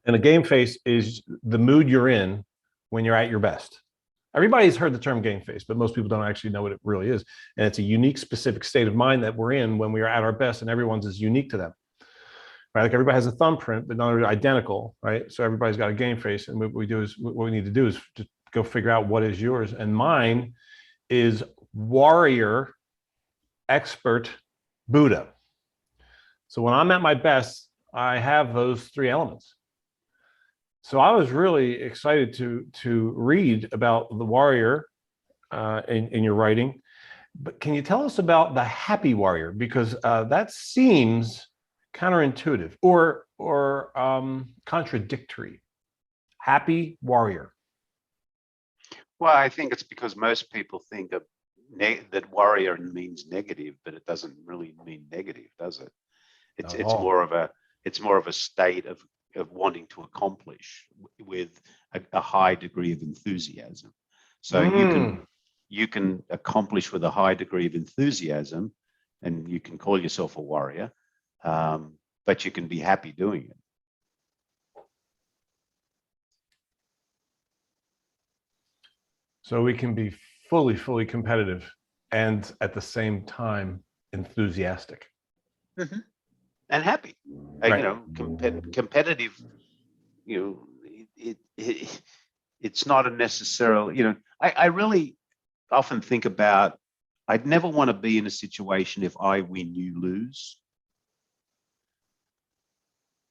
a game face is the mood you're in when you're at your best. Everybody's heard the term game face, but most people don't actually know what it really is. And it's a unique, specific state of mind that we're in when we are at our best, and everyone's is unique to them. Right? Like everybody has a thumbprint, but none are identical, right? So everybody's got a game face, and what we need to do is just go figure out what is yours. And mine is warrior, expert, Buddha. So when I'm at my best, I have those three elements. So I was really excited to read about the warrior in your writing. But can you tell us about the happy warrior? Because that seems counterintuitive or contradictory. Happy warrior. Well, I think it's because most people think of that warrior means negative, but it doesn't really mean negative, does it? It's more of a state of wanting to accomplish with a high degree of enthusiasm. So you can accomplish with a high degree of enthusiasm, and you can call yourself a warrior, but you can be happy doing it. So we can be fully competitive and at the same time enthusiastic. Mm-hmm. And happy. Right. You know, competitive. You know, it's not a necessarily. You know, I really often think about. I'd never want to be in a situation if I win, you lose.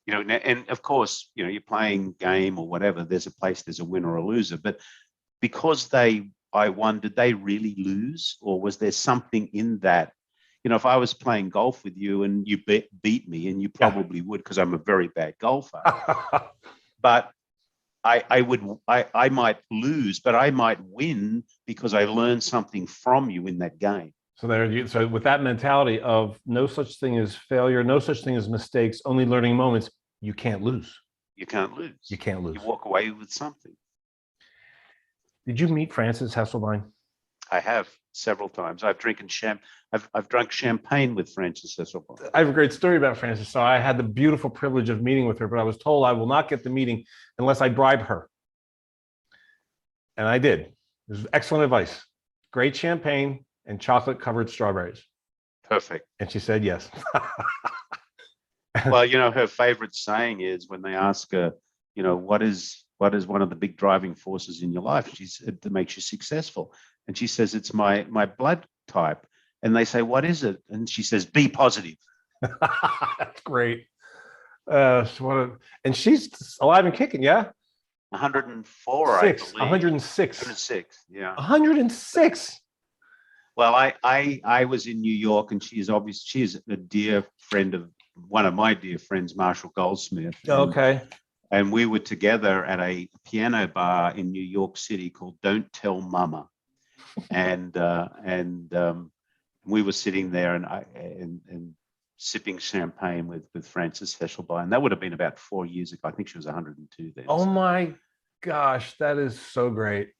You know, and of course, you know, you're playing game or whatever. There's a place, there's a winner or a loser. But because I won, did they really lose, or was there something in that? You know, if I was playing golf with you and you beat me, and you probably would, because I'm a very bad golfer. But I might lose, but I might win because I learned something from you in that game. So with that mentality of no such thing as failure, no such thing as mistakes, only learning moments, you can't lose. You can't lose. You can't lose. You walk away with something. Did you meet Frances Hesselbein? I have several times. I've drunk champagne with Frances Hesselbein. I have a great story about Frances. So I had the beautiful privilege of meeting with her, but I was told I will not get the meeting unless I bribe her. And I did. It was excellent advice. Great champagne and chocolate-covered strawberries. Perfect. And she said yes. Well, you know, her favorite saying is when they ask her, you know, what is one of the big driving forces in your life? She said, that makes you successful. And she says, it's my blood type. And they say, what is it? And she says, be positive. That's great. And she's alive and kicking, yeah? 104, Six, I believe. 106. 106, yeah. 106. Well, I was in New York, and she is a dear friend of one of my dear friends, Marshall Goldsmith. Okay. And we were together at a piano bar in New York City called Don't Tell Mama. And we were sitting there and sipping champagne with Frances Hesselbein. That would have been about 4 years ago. I think she was 102 then. Oh my gosh, that is so great.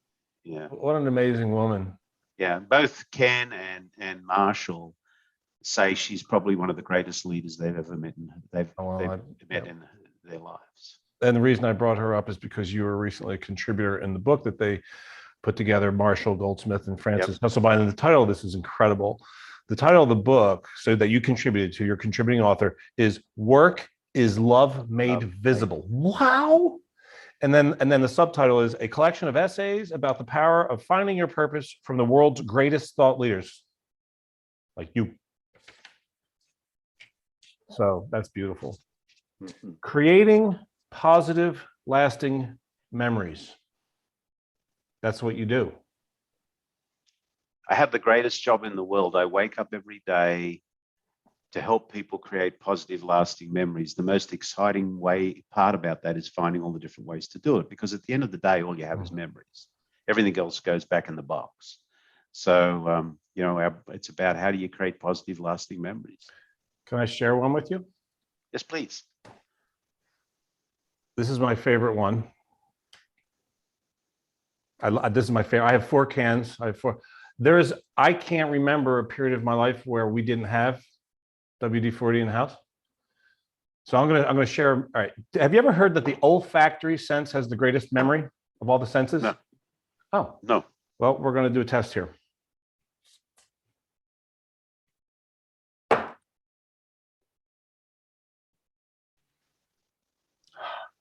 Yeah. What an amazing woman. Yeah. Both Ken and Marshall say she's probably one of the greatest leaders they've ever met in their lives. And the reason I brought her up is because you were recently a contributor in the book that they put together, Marshall Goldsmith and Frances Hesselbein. And the title of this is incredible. The title of the book, so that you contributed to, your contributing author, is Work is Love Made Visible. Wow. And then the subtitle is A Collection of Essays about the Power of Finding Your Purpose from the World's Greatest Thought Leaders, like you. So that's beautiful. Mm-hmm. Creating positive, lasting memories. That's what you do. I have the greatest job in the world. I wake up every day to help people create positive, lasting memories. The most exciting part about that is finding all the different ways to do it, because at the end of the day, all you have is memories. Everything else goes back in the box. So, you know, it's about how do you create positive, lasting memories. Can I share one with you? Yes, please. This is my favorite one. This is my favorite. I have 4 cans. I have 4. I can't remember a period of my life where we didn't have WD-40 in the house. So I'm gonna share. All right. Have you ever heard that the olfactory sense has the greatest memory of all the senses? No. Oh. No. Well, we're gonna do a test here.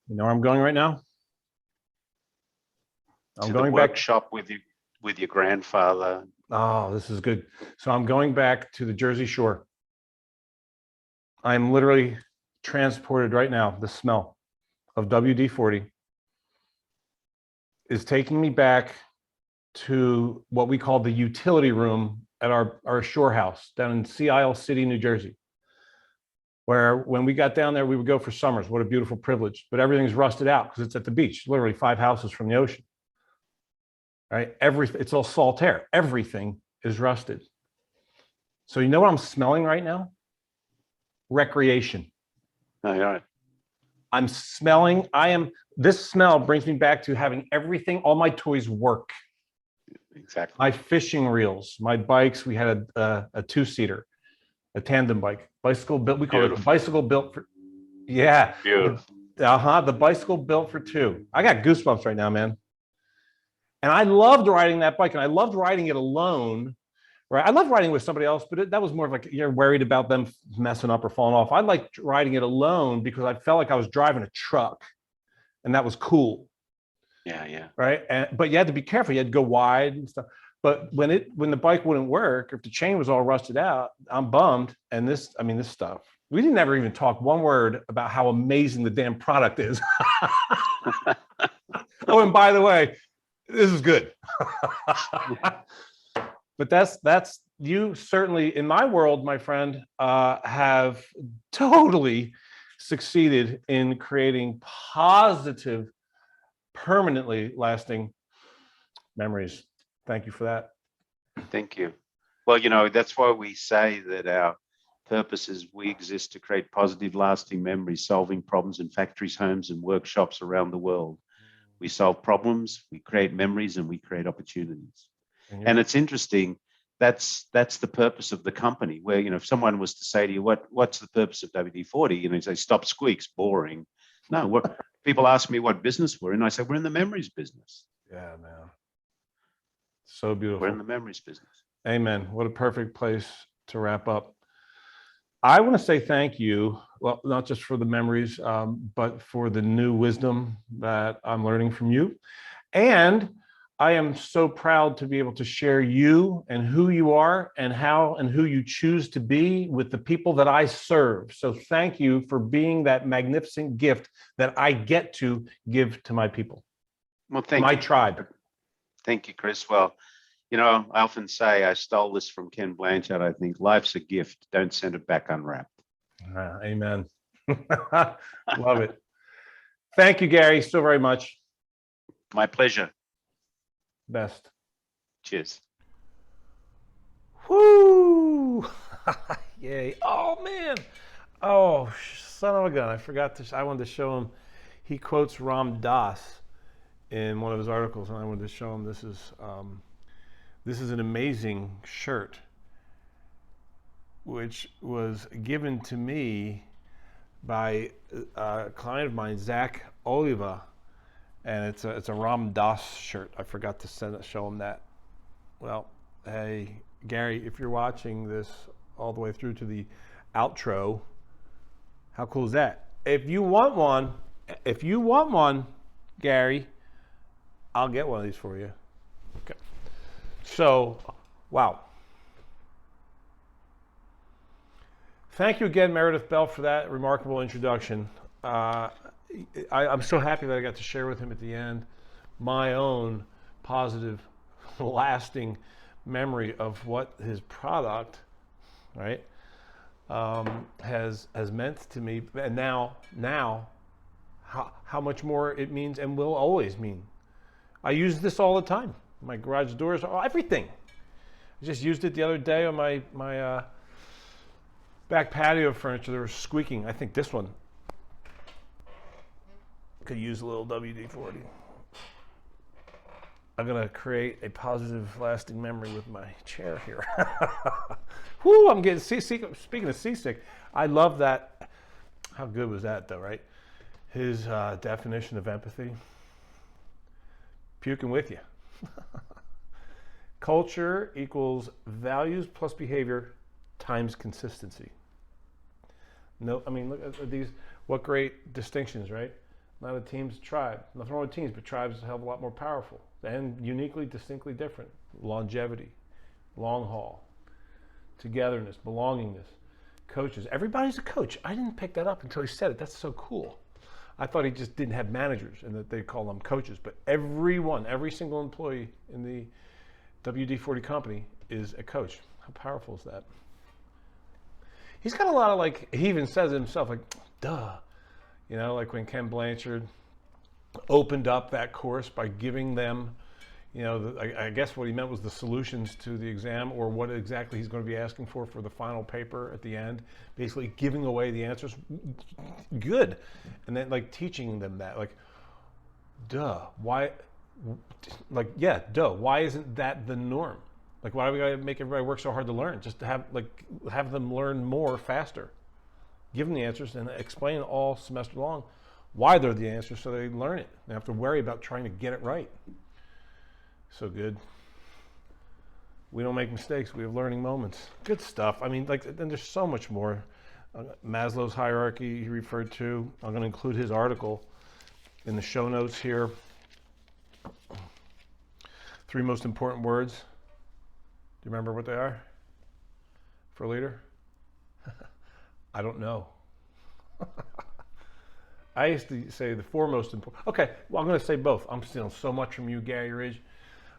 You know where I'm going right now? I'm going back. Workshop with your grandfather. Oh, this is good. So I'm going back to the Jersey Shore. I'm literally transported right now. The smell of WD-40 is taking me back to what we call the utility room at our shore house down in Sea Isle City, New Jersey, where when we got down there, we would go for summers. What a beautiful privilege. But everything's rusted out because it's at the beach, literally 5 houses from the ocean. Right? It's all salt air. Everything is rusted. So you know what I'm smelling right now? Recreation. Oh, yeah. I'm smelling, this smell brings me back to having everything, all my toys work. Exactly. My fishing reels, my bikes, we had a 2-seater, a tandem bike, bicycle built, we call it the bicycle built for, yeah. Beautiful. The bicycle built for 2. I got goosebumps right now, man. And I loved riding that bike, and I loved riding it alone right? I love riding with somebody else, but that was more of like you're worried about them messing up or falling off. I like riding it alone because I felt like I was driving a truck, and that was cool. Yeah. Right. But you had to be careful. You had to go wide and stuff. But when the bike wouldn't work, or if the chain was all rusted out, I'm bummed. And this stuff. We didn't ever even talk one word about how amazing the damn product is. Oh, and by the way, this is good. But that's you certainly, in my world, my friend, have totally succeeded in creating positive, permanently lasting memories. Thank you for that. Thank you. Well, that's why we say that our purpose is we exist to create positive, lasting memories, solving problems in factories, homes, and workshops around the world. We solve problems, we create memories, and we create opportunities. And it's interesting. That's the purpose of the company. Where if someone was to say to you, "What's the purpose of WD-40?" You say, "Stop squeaks, boring." No, people ask me what business we're in. I say, "We're in the memories business." Yeah, man. So beautiful. We're in the memories business. Amen. What a perfect place to wrap up. I want to say thank you. Well, not just for the memories, but for the new wisdom that I'm learning from you. And I am so proud to be able to share you and who you are and how and who you choose to be with the people that I serve. So thank you for being that magnificent gift that I get to give to my people. Well, thank my you. Tribe. Thank you, Chris. Well, I often say, I stole this from Ken Blanchard. I think life's a gift. Don't send it back unwrapped. Amen. Love it. Thank you, Garry, so very much. My pleasure. Best. Cheers. Woo! Yay. Oh, man. Oh, son of a gun. I wanted to show him. He quotes Ram Dass in one of his articles, and I wanted to show him this is an amazing shirt, which was given to me by a client of mine, Zach Oliva, and it's a Ram Dass shirt. I forgot to show him that. Well, hey, Garry, if you're watching this all the way through to the outro, how cool is that? If you want one, Garry, I'll get one of these for you. Okay. So, wow. Thank you again, Meredith Bell, for that remarkable introduction. I'm so happy that I got to share with him at the end my own positive, lasting memory of what his product, right, has meant to me, and now how much more it means and will always mean. I use this all the time. My garage doors, everything. I just used it the other day on my back patio furniture. They were squeaking. I think this one could use a little WD-40. I'm gonna create a positive, lasting memory with my chair here. Whoo! I'm getting seasick. Speaking of seasick, I love that. How good was that, though? Right? His definition of empathy. Puking with you. Culture equals values plus behavior times consistency. No, I mean, look at these. What great distinctions, right? Not a team's a tribe. Nothing wrong with teams, but tribes are a hell of a lot more powerful and uniquely, distinctly different. Longevity, long haul, togetherness, belongingness, coaches. Everybody's a coach. I didn't pick that up until he said it. That's so cool. I thought he just didn't have managers and that they call them coaches, but every single employee in the WD-40 company is a coach. How powerful is that? He's got a lot of, like, he even says it himself, like, duh. You know, like when Ken Blanchard opened up that course by giving them, you know, I guess what he meant was the solutions to the exam, or what exactly he's going to be asking for the final paper at the end, basically giving away the answers. Good. And then, like, teaching them that, like, duh, why, like, yeah, duh, why isn't that the norm? Like, why do we got to make everybody work so hard to learn? Just to have them learn more faster. Give them the answers and explain all semester long why they're the answers, so they learn it. They have to worry about trying to get it right. So good. We don't make mistakes. We have learning moments. Good stuff. I mean, like, and there's so much more. Maslow's hierarchy he referred to. I'm going to include his article in the show notes here. 3 most important words. Do you remember what they are for a leader? I don't know. I used to say the 4 most important. Okay, well, I'm going to say both. I'm stealing so much from you, Garry Ridge.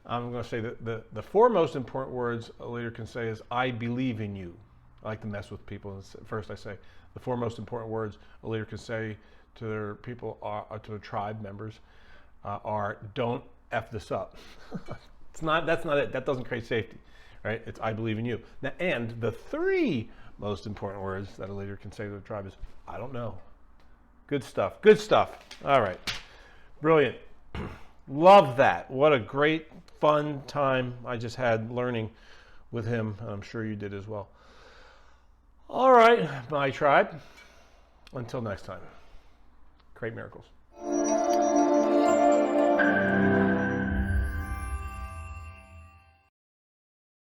I'm going to say that the 4 most important words a leader can say is, I believe in you. I like to mess with people. First, I say the 4 most important words a leader can say to their people, to their tribe members, are, don't F this up. That's not it. That doesn't create safety, right? It's, I believe in you. Now, and the 3 most important words that a leader can say to the tribe is, I don't know. Good stuff. Good stuff. All right. Brilliant. Love that. What a great, fun time I just had learning with him. I'm sure you did as well. All right, my tribe. Until next time. Create miracles.